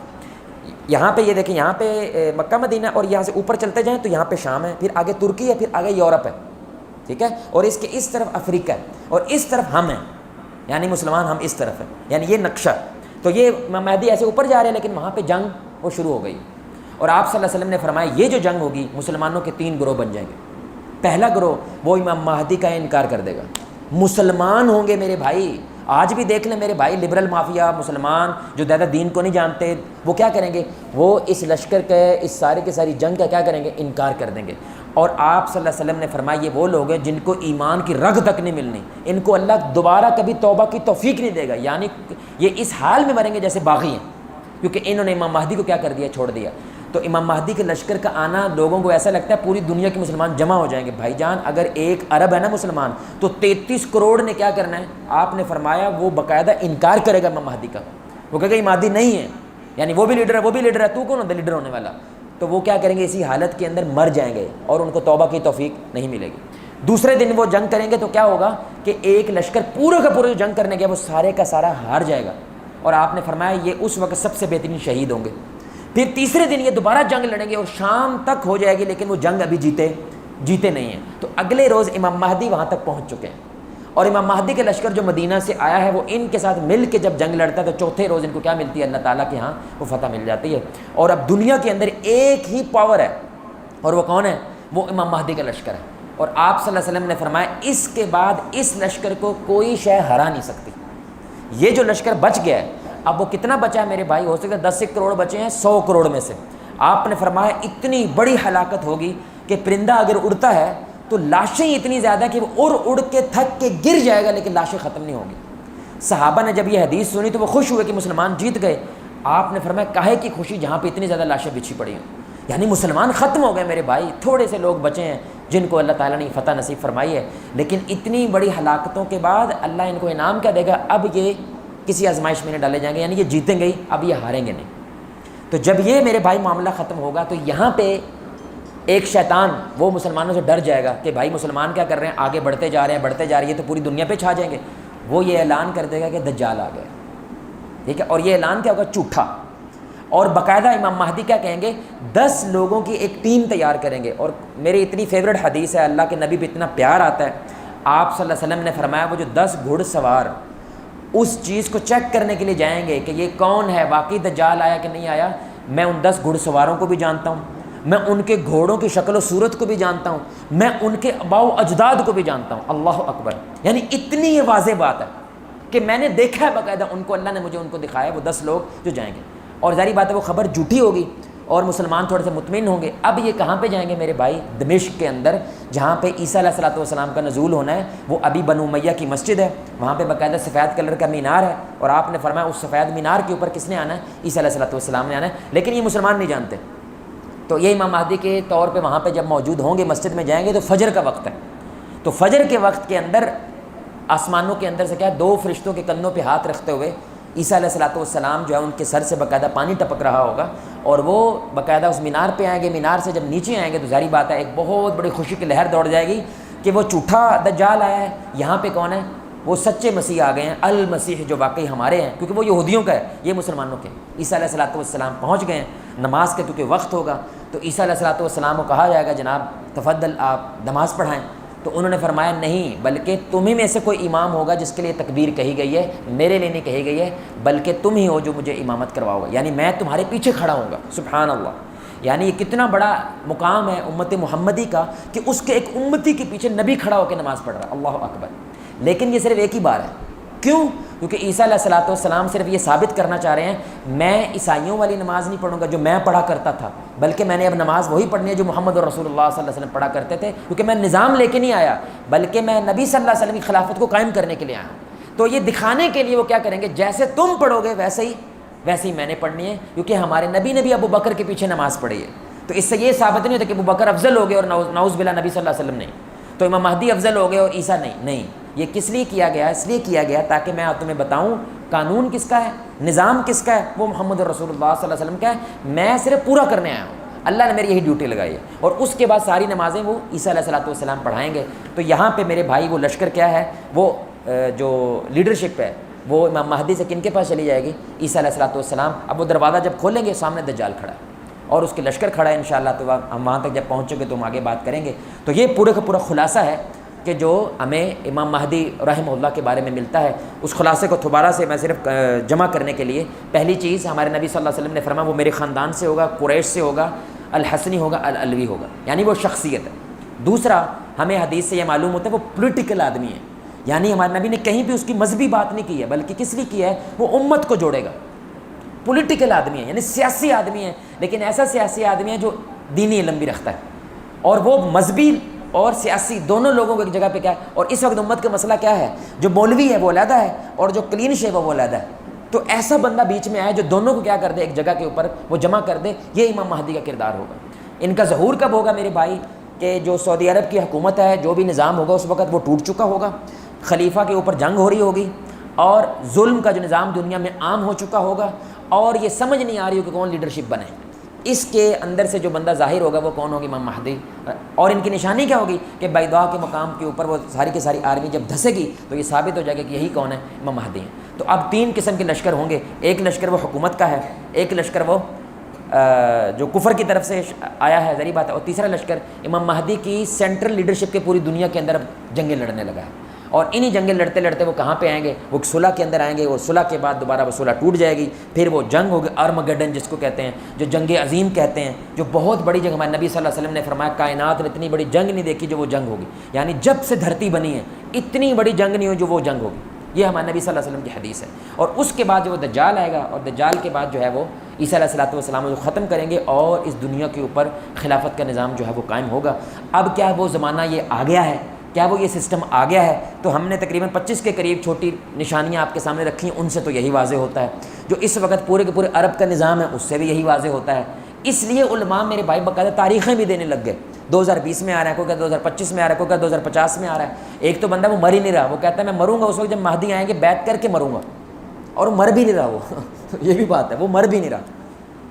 یہاں پہ یہ دیکھیں، یہاں پہ مکہ مدینہ، اور یہاں سے اوپر چلتے جائیں تو یہاں پہ شام ہے، پھر آگے ترکی ہے، پھر آگے یورپ ہے، ٹھیک ہے، اور اس کے اس طرف افریقہ ہے، اور اس طرف ہم ہیں، یعنی مسلمان ہم اس طرف ہیں، یعنی یہ نقشہ۔ تو یہ امام مہدی ایسے اوپر جا رہے ہیں، لیکن وہاں پہ جنگ وہ شروع ہو گئی، اور آپ صلی اللہ علیہ وسلم نے فرمایا یہ جو جنگ ہوگی مسلمانوں کے 3 گروہ بن جائیں گے۔ پہلا گروہ وہ امام مہدی کا انکار کر دے گا، مسلمان ہوں گے میرے بھائی، آج بھی دیکھ لیں میرے بھائی، لبرل مافیا، مسلمان جو زیادہ دین کو نہیں جانتے، وہ کیا کریں گے؟ وہ اس لشکر کے، اس سارے کی ساری جنگ کا کیا کریں گے؟ انکار کر دیں گے۔ اور آپ صلی اللہ علیہ وسلم نے فرمایا یہ وہ لوگ ہیں جن کو ایمان کی رگ تک نہیں ملنی، ان کو اللہ دوبارہ کبھی توبہ کی توفیق نہیں دے گا، یعنی یہ اس حال میں مریں گے جیسے باغی ہیں، کیونکہ انہوں نے امام مہدی کو کیا کر دیا؟ چھوڑ دیا۔ تو امام مہدی کے لشکر کا آنا لوگوں کو ایسا لگتا ہے پوری دنیا کے مسلمان جمع ہو جائیں گے۔ بھائی جان اگر 1 ارب ہے نا مسلمان، تو 33 کروڑ نے کیا کرنا ہے؟ آپ نے فرمایا وہ باقاعدہ انکار کرے گا امام مہدی کا، وہ کہے گا یہ مہدی نہیں ہے، یعنی وہ بھی لیڈر ہے، وہ بھی لیڈر ہے، تو کون ہوتا ہے لیڈر ہونے والا؟ تو وہ کیا کریں گے؟ اسی حالت کے اندر مر جائیں گے، اور ان کو توبہ کی توفیق نہیں ملے گی۔ دوسرے دن وہ جنگ کریں گے تو کیا ہوگا کہ ایک لشکر پورے کا پورا جو جنگ کرنے گیا وہ سارے کا سارا ہار جائے گا، اور آپ نے فرمایا یہ اس وقت سب سے بہترین شہید ہوں گے۔ پھر تیسرے دن یہ دوبارہ جنگ لڑیں گے، اور شام تک ہو جائے گی، لیکن وہ جنگ ابھی جیتے نہیں ہیں۔ تو اگلے روز امام مہدی وہاں تک پہنچ چکے ہیں، اور امام مہدی کے لشکر جو مدینہ سے آیا ہے وہ ان کے ساتھ مل کے جب جنگ لڑتا ہے تو چوتھے روز ان کو کیا ملتی ہے؟ اللہ تعالیٰ کے ہاں وہ فتح مل جاتی ہے۔ اور اب دنیا کے اندر ایک ہی پاور ہے، اور وہ کون ہے؟ وہ امام مہدی کا لشکر ہے۔ اور آپ صلی اللہ علیہ وسلم نے فرمایا اس کے بعد اس لشکر کو کوئی شے ہرا نہیں سکتی۔ یہ جو لشکر بچ گیا ہے، اب وہ کتنا بچا ہے میرے بھائی؟ ہو سکتا ہے 10 کروڑ بچے ہیں 100 کروڑ میں سے۔ آپ نے فرمایا اتنی بڑی ہلاکت ہوگی کہ پرندہ اگر اڑتا ہے تو لاشیں اتنی زیادہ کہ وہ اڑ کے تھک کے گر جائے گا لیکن لاشیں ختم نہیں ہوگی۔ صحابہ نے جب یہ حدیث سنی تو وہ خوش ہوئے کہ مسلمان جیت گئے۔ آپ نے فرمایا کاہے کی خوشی جہاں پہ اتنی زیادہ لاشیں بچھی پڑی ہیں، یعنی مسلمان ختم ہو گئے میرے بھائی، تھوڑے سے لوگ بچے ہیں جن کو اللہ تعالیٰ نے فتح نصیب فرمائی ہے۔ لیکن اتنی بڑی ہلاکتوں کے بعد اللہ ان کو انعام کیا دے گا؟ اب یہ کسی آزمائش میں نہیں ڈالے جائیں گے، یعنی یہ جیتیں گے، اب یہ ہاریں گے نہیں۔ تو جب یہ میرے بھائی معاملہ ختم ہوگا تو یہاں پہ ایک شیطان وہ مسلمانوں سے ڈر جائے گا کہ بھائی مسلمان کیا کر رہے ہیں، آگے بڑھتے جا رہے ہیں تو پوری دنیا پہ چھا جائیں گے۔ وہ یہ اعلان کر دے گا کہ دجال آ گیا، ٹھیک ہے؟ اور یہ اعلان کیا ہوگا؟ جھوٹا۔ اور باقاعدہ امام مہدی کیا کہیں گے؟ 10 لوگوں کی ایک ٹیم تیار کریں گے۔ اور میری اتنی فیوریٹ حدیث ہے، اللہ کے نبی پہ اتنا پیار آتا ہے، آپ صلی اللہ علیہ وسلم نے فرمایا وہ جو 10 گھڑ سوار اس چیز کو چیک کرنے کے لیے جائیں گے کہ یہ کون ہے، واقعی دجال آیا کہ نہیں آیا، میں ان 10 گھڑ سواروں کو بھی جانتا ہوں، میں ان کے گھوڑوں کی شکل و صورت کو بھی جانتا ہوں، میں ان کے آباء و اجداد کو بھی جانتا ہوں۔ اللہ اکبر! یعنی اتنی یہ واضح بات ہے کہ میں نے دیکھا ہے باقاعدہ ان کو، اللہ نے مجھے ان کو دکھایا، وہ 10 لوگ جو جائیں گے۔ اور ظاہری بات ہے وہ خبر جھوٹی ہوگی اور مسلمان تھوڑے سے مطمئن ہوں گے۔ اب یہ کہاں پہ جائیں گے میرے بھائی؟ دمشق کے اندر، جہاں پہ عیسیٰ علیہ السلام کا نزول ہونا ہے، وہ ابھی بنو امیہ کی مسجد ہے، وہاں پہ باقاعدہ سفید کلر کا مینار ہے، اور آپ نے فرمایا اس سفید مینار کے اوپر کس نے آنا ہے؟ عیسیٰ علیہ السلام نے آنا ہے، لیکن یہ مسلمان نہیں جانتے۔ تو یہ امام مہدی کے طور پہ وہاں پہ جب موجود ہوں گے، مسجد میں جائیں گے تو فجر کا وقت ہے، تو فجر کے وقت کے اندر آسمانوں کے اندر سے کیا 2 فرشتوں کے کندھوں پہ ہاتھ رکھتے ہوئے عیسیٰ علیہ السلام جو ہے ان کے سر سے باقاعدہ پانی ٹپک رہا ہوگا، اور وہ باقاعدہ اس مینار پہ آئیں گے۔ مینار سے جب نیچے آئیں گے تو ظاہری بات ہے ایک بہت بڑی خوشی کی لہر دوڑ جائے گی کہ وہ جھوٹا دجال آیا ہے، یہاں پہ کون ہے؟ وہ سچے مسیح آ گئے ہیں، المسیح جو واقعی ہمارے ہیں، کیونکہ وہ یہودیوں کا ہے، یہ مسلمانوں کے۔ عیسیٰ علیہ السلام پہنچ گئے ہیں، نماز کے کیونکہ وقت ہوگا تو عیسیٰ علیہ السلام کو کہا جائے گا جناب تفضل آپ نماز پڑھائیں، تو انہوں نے فرمایا نہیں، بلکہ تم ہی میں سے کوئی امام ہوگا جس کے لیے تکبیر کہی گئی ہے، میرے لیے نہیں کہی گئی ہے، بلکہ تم ہی ہو جو مجھے امامت کرواؤ گا، یعنی میں تمہارے پیچھے کھڑا ہوں گا۔ سبحان اللہ! یعنی یہ کتنا بڑا مقام ہے امت محمدی کا کہ اس کے ایک امتی کے پیچھے نبی کھڑا ہو کے نماز پڑھ رہا ہے۔ اللہ اکبر! لیکن یہ صرف ایک ہی بار ہے، کیوں؟ کیونکہ عیسیٰ علیہ السلام صرف یہ ثابت کرنا چاہ رہے ہیں میں عیسائیوں والی نماز نہیں پڑھوں گا جو میں پڑھا کرتا تھا، بلکہ میں نے اب نماز وہی پڑھنی ہے جو محمد رسول اللہ صلی اللہ علیہ وسلم پڑھا کرتے تھے، کیونکہ میں نظام لے کے نہیں آیا بلکہ میں نبی صلی اللہ علیہ وسلم کی خلافت کو قائم کرنے کے لیے آیا ہوں۔ تو یہ دکھانے کے لیے وہ کیا کریں گے؟ جیسے تم پڑھو گے ویسے ہی میں نے پڑھنی ہے، کیونکہ ہمارے نبی نے بھی ابو بکر کے پیچھے نماز پڑھی ہے۔ تو اس سے یہ ثابت نہیں ہوتا کہ ابو بکر افضل ہو گئے اور نعوذ باللہ نبی صلی اللہ علیہ وسلم نہیں، تو امام مہدی افضل ہو گئے اور عیسیٰ نہیں۔ یہ کس لیے کیا گیا؟ اس لیے کیا گیا تاکہ میں تمہیں بتاؤں قانون کس کا ہے، نظام کس کا ہے، وہ محمد رسول اللہ صلی اللہ علیہ وسلم کا ہے، میں صرف پورا کرنے آیا ہوں، اللہ نے میری یہی ڈیوٹی لگائی ہے، اور اس کے بعد ساری نمازیں وہ عیسیٰ علیہ السلام پڑھائیں گے۔ تو یہاں پہ میرے بھائی وہ لشکر کیا ہے، وہ جو لیڈرشپ ہے وہ امام مہدی سے کن کے پاس چلی جائے گی؟ عیسیٰ علیہ السلام۔ اب وہ دروازہ جب کھولیں گے سامنے دجال کھڑا ہے اور اس کے لشکر کھڑا ہے انشاءاللہ، تو ہم وہاں تک جب پہنچیں گے تو ہم آگے بات کریں گے۔ تو یہ پورے کا پورا خلاصہ ہے کہ جو ہمیں امام مہدی رحمہ اللہ کے بارے میں ملتا ہے۔ اس خلاصے کو دوبارہ سے میں صرف جمع کرنے کے لیے، پہلی چیز ہمارے نبی صلی اللہ علیہ وسلم نے فرمایا وہ میرے خاندان سے ہوگا، قریش سے ہوگا، الحسنی ہوگا، العلوی ہوگا، یعنی وہ شخصیت ہے۔ دوسرا ہمیں حدیث سے یہ معلوم ہوتا ہے وہ پولیٹیکل آدمی ہے، یعنی ہمارے نبی نے کہیں بھی اس کی مذہبی بات نہیں کی ہے بلکہ کس لیے کی ہے؟ وہ امت کو جوڑے گا۔ پولیٹیکل آدمی ہے یعنی سیاسی آدمی ہے، لیکن ایسا سیاسی آدمی ہے جو دینی علم بھی رکھتا ہے، اور وہ مذہبی اور سیاسی دونوں لوگوں کو ایک جگہ پہ کیا ہے۔ اور اس وقت امت کا مسئلہ کیا ہے؟ جو مولوی ہے وہ علیحدہ ہے اور جو کلین شیو ہے وہ علیحدہ ہے۔ تو ایسا بندہ بیچ میں آئے جو دونوں کو کیا کر دے، ایک جگہ کے اوپر وہ جمع کر دے، یہ امام مہدی کا کردار ہوگا۔ ان کا ظہور کب ہوگا میرے بھائی؟ کہ جو سعودی عرب کی حکومت ہے، جو بھی نظام ہوگا اس وقت وہ ٹوٹ چکا ہوگا، خلیفہ کے اوپر جنگ ہو رہی ہوگی، اور ظلم کا جو نظام دنیا میں عام ہو چکا ہوگا، اور یہ سمجھ نہیں آ رہی ہو کہ کون لیڈرشپ بنے۔ اس کے اندر سے جو بندہ ظاہر ہوگا وہ کون ہوگی؟ امام مہدی۔ اور ان کی نشانی کیا ہوگی کہ بیضاء کے مقام کے اوپر وہ ساری کی ساری آرمی جب دھسے گی تو یہ ثابت ہو جائے گا کہ یہی کون ہے؟ امام مہدی ہیں۔ تو اب 3 قسم کے لشکر ہوں گے، ایک لشکر وہ حکومت کا ہے، ایک لشکر وہ جو کفر کی طرف سے آیا ہے، ظاہری بات ہے، اور تیسرا لشکر امام مہدی کی سینٹرل لیڈرشپ کے پوری دنیا کے اندر اب جنگیں لڑنے لگا ہے، اور انہی جنگیں لڑتے لڑتے وہ کہاں پہ آئیں گے؟ وہ صلح کے اندر آئیں گے، اور صلح کے بعد دوبارہ وہ صلح ٹوٹ جائے گی، پھر وہ جنگ ہوگی ارمگڈن جس کو کہتے ہیں، جو جنگ عظیم کہتے ہیں، جو بہت بڑی جنگ. ہمارے نبی صلی اللہ علیہ وسلم نے فرمایا کائنات نے اتنی بڑی جنگ نہیں دیکھی جو وہ جنگ ہوگی، یعنی جب سے دھرتی بنی ہے اتنی بڑی جنگ نہیں ہوئی جو وہ جنگ ہوگی. یہ ہمارے نبی صلی اللہ علیہ وسلم کی حدیث ہے. اور اس کے بعد جو وہ دجال آئے گا، اور دجال کے بعد جو ہے وہ عیسیٰ علیہ الصلوۃ والسلام کو ختم کریں گے، اور اس دنیا کے اوپر خلافت کا نظام جو ہے وہ قائم ہوگا. اب کیا وہ زمانہ یہ آ گیا ہے؟ کیا وہ یہ سسٹم آ گیا ہے؟ تو ہم نے تقریباً 25 کے قریب چھوٹی نشانیاں آپ کے سامنے رکھی ہیں، ان سے تو یہی واضح ہوتا ہے. جو اس وقت پورے کے پورے عرب کا نظام ہے اس سے بھی یہی واضح ہوتا ہے. اس لیے علماء میرے بھائی باقاعدہ تاریخیں بھی دینے لگ گئے. 2020 میں آ رہا ہے، کوئی کہتا ہے 2025 میں آ رہا ہے، کوئی کہتا ہے 2050 میں آ رہا ہے. ایک تو بندہ وہ مر ہی نہیں رہا، وہ کہتا ہے میں مروں گا اس وقت جب مہدی آئیں گے بیعت کر کے مروں گا، اور وہ مر بھی نہیں رہا. وہ یہ بھی بات ہے، وہ مر بھی نہیں رہا.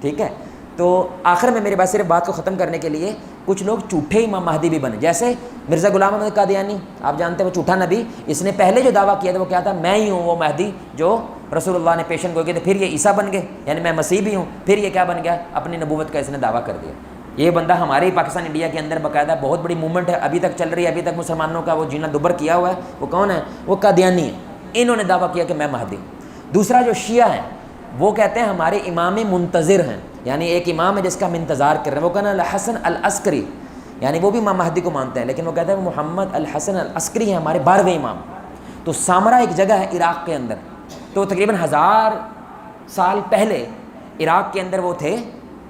ٹھیک ہے. تو آخر میں میرے بات صرف بات کو ختم کرنے کے لیے کچھ لوگ جھوٹے امام مہدی بھی بنے، جیسے مرزا غلام احمد قادیانی. آپ جانتے ہیں وہ جھوٹا نبی، اس نے پہلے جو دعویٰ کیا تھا وہ کیا تھا؟ میں ہی ہوں وہ مہدی جو رسول اللہ نے پیشن گوئی کی تھی. پھر یہ عیسیٰ بن گئے، یعنی میں مسیح بھی ہوں. پھر یہ کیا بن گیا؟ اپنی نبوت کا اس نے دعویٰ کر دیا. یہ بندہ ہمارے ہی پاکستان انڈیا کے اندر باقاعدہ بہت بڑی موومنٹ ہے، ابھی تک چل رہی ہے، ابھی تک مسلمانوں کا وہ جینا دوبر کیا ہوا ہے. وہ کون ہے؟ وہ قادیانی ہے. انہوں نے دعویٰ کیا کہ میں مہدی ہوں. دوسرا جو شیعہ ہیں وہ کہتے ہیں ہمارے امام منتظر ہیں، یعنی ایک امام ہے جس کا ہم انتظار کر رہے ہیں. وہ کہنا الحسن العسکری، یعنی وہ بھی امام مہدی کو مانتے ہیں، لیکن وہ کہتے ہیں وہ محمد الحسن العسکری ہیں ہمارے 12ویں امام. تو سامرا ایک جگہ ہے عراق کے اندر، تو تقریباً 1000 سال پہلے عراق کے اندر وہ تھے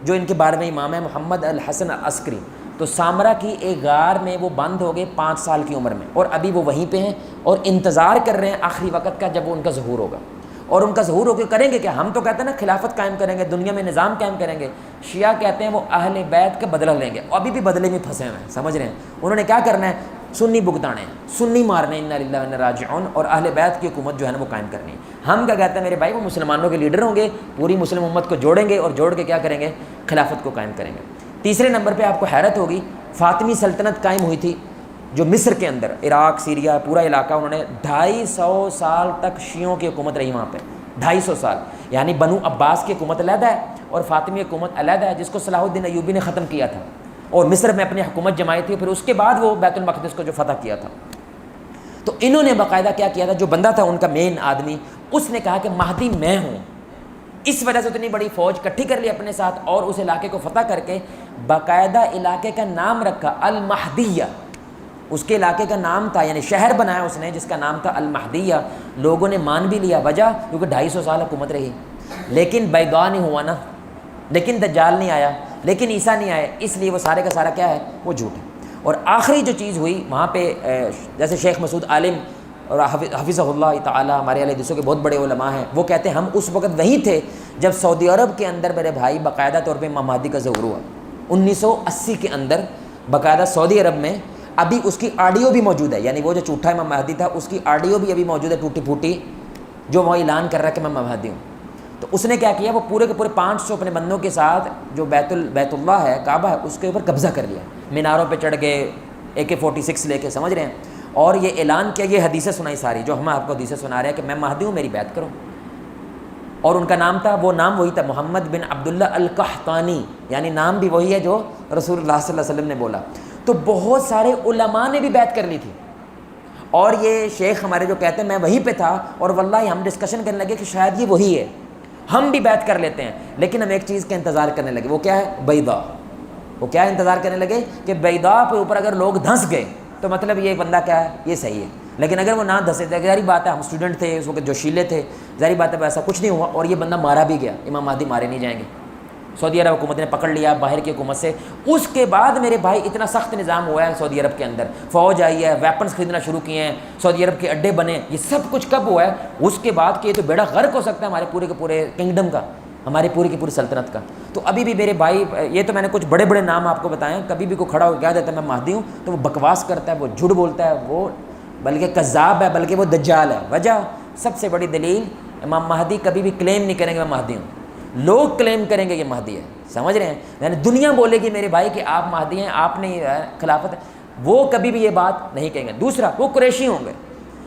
جو ان کے 12ویں امام ہیں محمد الحسن العسکری. تو سامرا کی ایک غار میں وہ بند ہو گئے 5 سال کی عمر میں، اور ابھی وہ وہیں پہ ہیں اور انتظار کر رہے ہیں آخری وقت کا جب وہ ان کا ظہور ہوگا. اور ان کا ظہور ہو کے کریں گے کیا؟ ہم تو کہتے ہیں نا خلافت قائم کریں گے، دنیا میں نظام قائم کریں گے. شیعہ کہتے ہیں وہ اہل بیت کا بدلہ لیں گے، اور ابھی بھی بدلے میں پھنسے ہوئے ہیں. سمجھ رہے ہیں؟ انہوں نے کیا کرنا ہے؟ سنی بگتانے ہیں، سنی مارنے، انا للہ و انا راجعون، اور اہل بیت کی حکومت جو ہے نا وہ قائم کرنی ہے. ہم کیا کہتے ہیں میرے بھائی؟ وہ مسلمانوں کے لیڈر ہوں گے، پوری مسلم امت کو جوڑیں گے، اور جوڑ کے کیا کریں گے؟ خلافت کو قائم کریں گے. تیسرے نمبر پہ آپ کو حیرت ہوگی، فاطمی سلطنت قائم ہوئی تھی جو مصر کے اندر، عراق سیریا پورا علاقہ، انہوں نے 250 سال تک شیعوں کی حکومت رہی وہاں پہ. 250 سال، یعنی بنو عباس کی حکومت علیحدہ ہے اور فاطمی حکومت علیحدہ ہے، جس کو صلاح الدین ایوبی نے ختم کیا تھا اور مصر میں اپنی حکومت جمائی تھی. پھر اس کے بعد وہ بیت المقدس کو جو فتح کیا تھا. تو انہوں نے باقاعدہ کیا کیا تھا؟ جو بندہ تھا ان کا مین آدمی، اس نے کہا کہ مہدی میں ہوں. اس وجہ سے اتنی بڑی فوج کٹھی کر لی اپنے ساتھ، اور اس علاقے کو فتح کر کے باقاعدہ علاقے کا نام رکھا المہدیہ. اس کے علاقے کا نام تھا، یعنی شہر بنایا اس نے جس کا نام تھا المہدیہ. لوگوں نے مان بھی لیا، وجہ کیونکہ 250 سال حکومت رہی. لیکن بیضا نہیں ہوا نا، لیکن دجال نہیں آیا، لیکن عیسیٰ نہیں آئے، اس لیے وہ سارے کا سارا کیا ہے؟ وہ جھوٹ ہے. اور آخری جو چیز ہوئی وہاں پہ، جیسے شیخ مسعود عالم اور حفظہ اللہ تعالی، ہمارے اہل حدیثوں کے بہت بڑے علماء ہیں، وہ کہتے ہیں ہم اس وقت وہیں تھے جب سعودی عرب کے اندر میرے بھائی باقاعدہ طور پہ امام مہدی کا ظہور ہوا. 1980 کے اندر باقاعدہ سعودی عرب میں، ابھی اس کی آڈیو بھی موجود ہے، یعنی وہ جو جھوٹا امام مہدی تھا اس کی آڈیو بھی ابھی موجود ہے ٹوٹی پھوٹی، جو وہ اعلان کر رہا ہے کہ میں مہدی ہوں. تو اس نے کیا کیا؟ وہ پورے کے پورے 500 اپنے بندوں کے ساتھ جو بیت اللہ ہے، کعبہ ہے، اس کے اوپر قبضہ کر لیا. میناروں پہ چڑھ گئے AK-46 لے کے، سمجھ رہے ہیں، اور یہ اعلان کیا، یہ حدیثیں سنائی ساری جو ہم آپ کو حدیثیں سنا رہے ہیں کہ میں مہدی ہوں، میری بیعت کرو. اور ان کا نام تھا، وہ نام وہی تھا، محمد بن عبداللہ القحطانی، یعنی نام بھی وہی ہے جو رسول اللہ صلی اللہ علیہ وسلم نے بولا. تو بہت سارے علماء نے بھی بیعت کر لی تھی. اور یہ شیخ ہمارے جو کہتے ہیں میں وہیں پہ تھا، اور واللہ ہم ڈسکشن کرنے لگے کہ شاید یہ وہی ہے، ہم بھی بیعت کر لیتے ہیں. لیکن ہم ایک چیز کا انتظار کرنے لگے، وہ کیا ہے؟ بیضا. وہ کیا انتظار کرنے لگے کہ بیضا پہ اوپر اگر لوگ دھنس گئے تو مطلب یہ بندہ کیا ہے؟ یہ صحیح ہے. لیکن اگر وہ نہ دھسے، ظاہری بات ہے ہم اسٹوڈنٹ تھے اس وقت، جو شیلے تھے، ظاہری بات ہے ایسا کچھ نہیں ہوا، اور یہ بندہ مارا بھی گیا. امام مہدی مارے نہیں جائیں گے. سعودی عرب حکومت نے پکڑ لیا باہر کی حکومت سے. اس کے بعد میرے بھائی اتنا سخت نظام ہوا ہے سعودی عرب کے اندر، فوج آئی ہے، ویپنز خریدنا شروع کیے ہیں، سعودی عرب کے اڈے بنے. یہ سب کچھ کب ہوا ہے؟ اس کے بعد کہ یہ تو بیڑا غرق ہو سکتا ہے ہمارے پورے کے پورے کنگڈم کا، ہماری پوری کی پوری سلطنت کا. تو ابھی بھی میرے بھائی، یہ تو میں نے کچھ بڑے بڑے نام آپ کو بتائے ہیں، کبھی بھی کوئی کھڑا ہو کہہ دیتا ہے میں مہدی ہوں تو وہ بکواس کرتا ہے، وہ جھوٹ بولتا ہے، وہ بلکہ کذاب ہے، بلکہ وہ دجال ہے. وجہ، سب سے بڑی دلیل، امام مہدی کبھی بھی کلیم نہیں کریں گے میں مہدی ہوں، لوگ کلیم کریں گے یہ مہدی ہے. سمجھ رہے ہیں؟ یعنی دنیا بولے گی میرے بھائی کہ آپ مہدی ہیں، آپ نے خلافت، وہ کبھی بھی یہ بات نہیں کہیں گے. دوسرا، وہ قریشی ہوں گے،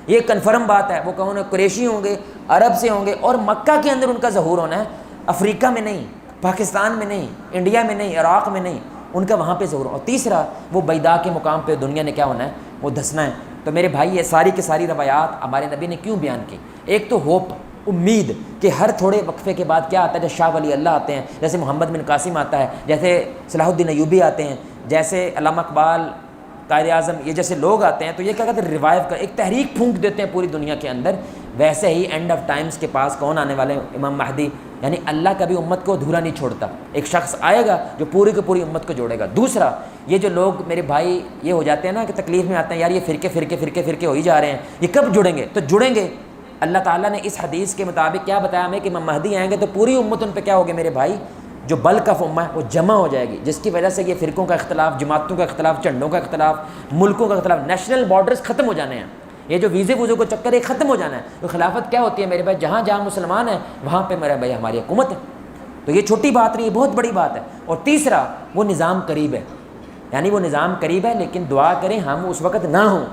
یہ کنفرم بات ہے، وہ کہوں قریشی ہوں گے، عرب سے ہوں گے، اور مکہ کے اندر ان کا ظہور ہونا ہے، افریقہ میں نہیں، پاکستان میں نہیں، انڈیا میں نہیں، عراق میں نہیں، ان کا وہاں پہ ظہور. اور تیسرا، وہ بیضا کے مقام پہ دنیا نے کیا ہونا ہے؟ وہ دھسنا ہے. تو میرے بھائی یہ ساری کی ساری روایات ہمارے نبی نے کیوں بیان کی؟ ایک تو ہوپ، امید کہ ہر تھوڑے وقفے کے بعد کیا آتا ہے، جیسے شاہ ولی اللہ آتے ہیں، جیسے محمد بن قاسم آتا ہے، جیسے صلاح الدین ایوبی آتے ہیں، جیسے علامہ اقبال، قائد اعظم، یہ جیسے لوگ آتے ہیں تو یہ کیا کہتے ہیں، ریوائیو کا ایک تحریک پھونک دیتے ہیں پوری دنیا کے اندر۔ ویسے ہی اینڈ آف ٹائمز کے پاس کون آنے والے؟ امام مہدی، یعنی اللہ کبھی امت کو ادھورا نہیں چھوڑتا، ایک شخص آئے گا جو پوری کی پوری امت کو جوڑے گا۔ دوسرا، یہ جو لوگ میرے بھائی یہ ہو جاتے ہیں نا کہ تکلیف میں آتے ہیں، یار یہ فرقے ہو ہی جا رہے ہیں، یہ کب جڑیں گے؟ تو جڑیں گے۔ اللہ تعالیٰ نے اس حدیث کے مطابق کیا بتایا ہمیں کہ امام مہدی آئیں گے تو پوری امت ان پہ کیا ہوگی میرے بھائی، جو بلک آف امہ ہے وہ جمع ہو جائے گی، جس کی وجہ سے یہ فرقوں کا اختلاف، جماعتوں کا اختلاف، جھنڈوں کا اختلاف، ملکوں کا اختلاف، نیشنل بارڈرز ختم ہو جانے ہیں، یہ جو ویزے کو چکر ایک ختم ہو جانا ہے۔ تو خلافت کیا ہوتی ہے میرے بھائی؟ جہاں جہاں مسلمان ہیں وہاں پہ میرے بھائی ہماری حکومت ہے۔ تو یہ چھوٹی بات نہیں، یہ بہت بڑی بات ہے۔ اور تیسرا، وہ نظام قریب ہے، یعنی وہ نظام قریب ہے، لیکن دعا کریں ہم اس وقت نہ ہوں۔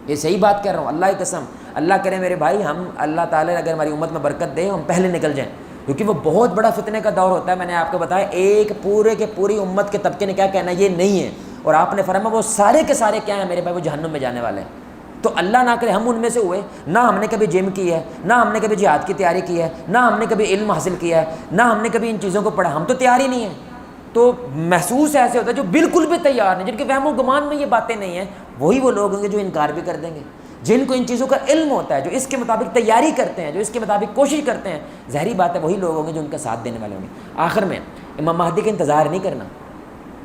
یہ صحیح بات کہہ رہا ہوں، اللہ کی قسم، اللہ کرے میرے بھائی ہم، اللہ تعالیٰ اگر ہماری امت میں برکت دے ہم پہلے نکل جائیں، کیونکہ وہ بہت بڑا فتنے کا دور ہوتا ہے۔ میں نے آپ کو بتایا ایک پورے کے پوری امت کے طبقے نے کیا کہنا ہے، یہ نہیں ہے، اور آپ نے فرمایا وہ سارے کے سارے کیا ہیں میرے بھائی، وہ جہنم میں جانے والے ہیں۔ تو اللہ نہ کرے ہم ان میں سے ہوئے، نہ ہم نے کبھی جم کی ہے، نہ ہم نے کبھی جہاد کی تیاری کی ہے، نہ ہم نے کبھی علم حاصل کیا ہے، نہ ہم نے کبھی ان چیزوں کو پڑھا، ہم تو تیار ہی نہیں ہیں۔ تو محسوس ایسے ہوتا ہے جو بالکل بھی تیار نہیں، جن کے وہم و گمان میں یہ باتیں نہیں ہیں، وہی وہ لوگ ہوں گے جو انکار بھی کر دیں گے۔ جن کو ان چیزوں کا علم ہوتا ہے، جو اس کے مطابق تیاری کرتے ہیں، جو اس کے مطابق کوشش کرتے ہیں، ظاہری بات ہے وہی لوگ ہوں گے جو ان کا ساتھ دینے والے ہوں گے۔ آخر میں امام مہدی کا انتظار نہیں کرنا،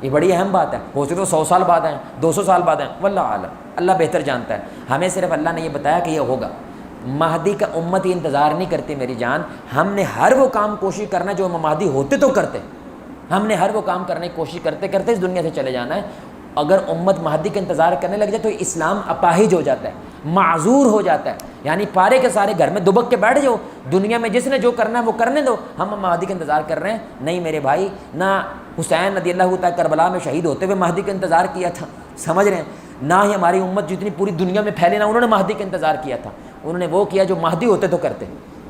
یہ بڑی اہم بات ہے۔ ہو سکے تو 100 سال بعد آئیں، 200 سال بعد آئیں، واللہ عالم، اللہ بہتر جانتا ہے۔ ہمیں صرف اللہ نے یہ بتایا کہ یہ ہوگا۔ مہدی کا امت ہی انتظار نہیں کرتی میری جان، ہم نے ہر وہ کام کوشش کرنا جو امام مہدی ہوتے تو کرتے، ہم نے ہر وہ کام کرنے کی کوشش کرتے کرتے اس دنیا سے چلے جانا ہے۔ اگر امت مہدی کا انتظار کرنے لگ جائے تو اسلام اپاہج ہو جاتا ہے، معذور ہو جاتا ہے، یعنی پارے کے سارے گھر میں دبک کے بیٹھ جاؤ، دنیا میں جس نے جو کرنا ہے وہ کرنے دو، ہم مہدی کا انتظار کر رہے ہیں۔ نہیں میرے بھائی، نہ حسین رضی اللہ تعالیٰ کربلا میں شہید ہوتے ہوئے مہدی کا انتظار کیا تھا، سمجھ رہے ہیں؟ نہ ہی ہماری امت جتنی پوری دنیا میں پھیلے، نہ انہوں نے مہدی کا انتظار کیا تھا، انہوں نے وہ کیا جو مہدی ہوتے تو کرتے،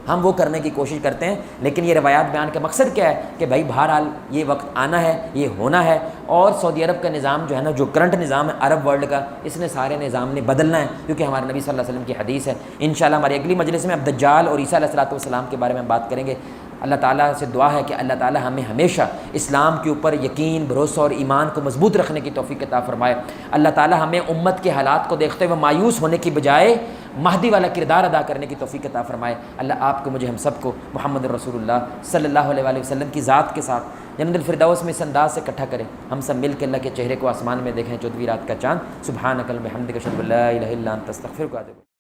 ہم وہ کرنے کی کوشش کرتے ہیں۔ لیکن یہ روایات بیان کا مقصد کیا ہے کہ بھائی بہرحال یہ وقت آنا ہے، یہ ہونا ہے، اور سعودی عرب کا نظام جو ہے نا، جو کرنٹ نظام ہے عرب ورلڈ کا، اس نے سارے نظام نے بدلنا ہے، کیونکہ ہمارے نبی صلی اللہ علیہ وسلم کی حدیث ہے۔ انشاءاللہ ہماری اگلی مجلس میں اب دجال اور عیسیٰ علیہ السلام کے بارے میں ہم بات کریں گے۔ اللہ تعالیٰ سے دعا ہے کہ اللہ تعالیٰ ہمیں ہمیشہ اسلام کے اوپر یقین، بھروسہ اور ایمان کو مضبوط رکھنے کی توفیق عطا فرمائے۔ اللہ تعالیٰ ہمیں امت کے حالات کو دیکھتے ہوئے مایوس ہونے کی بجائے مہدی والا کردار ادا کرنے کی توفیق عطا فرمائے۔ اللہ آپ کو، مجھے، ہم سب کو محمد رسول اللہ صلی اللہ علیہ وآلہ وسلم کی ذات کے ساتھ جنت الفردوس میں اس انداز سے اکٹھا کرے، ہم سب مل کے اللہ کے چہرے کو آسمان میں دیکھیں 14ویں رات کا چاند۔ سبحانک اللہم وبحمدک اشہد ان لا الہ الا انت استغفرک و اتوب الیک۔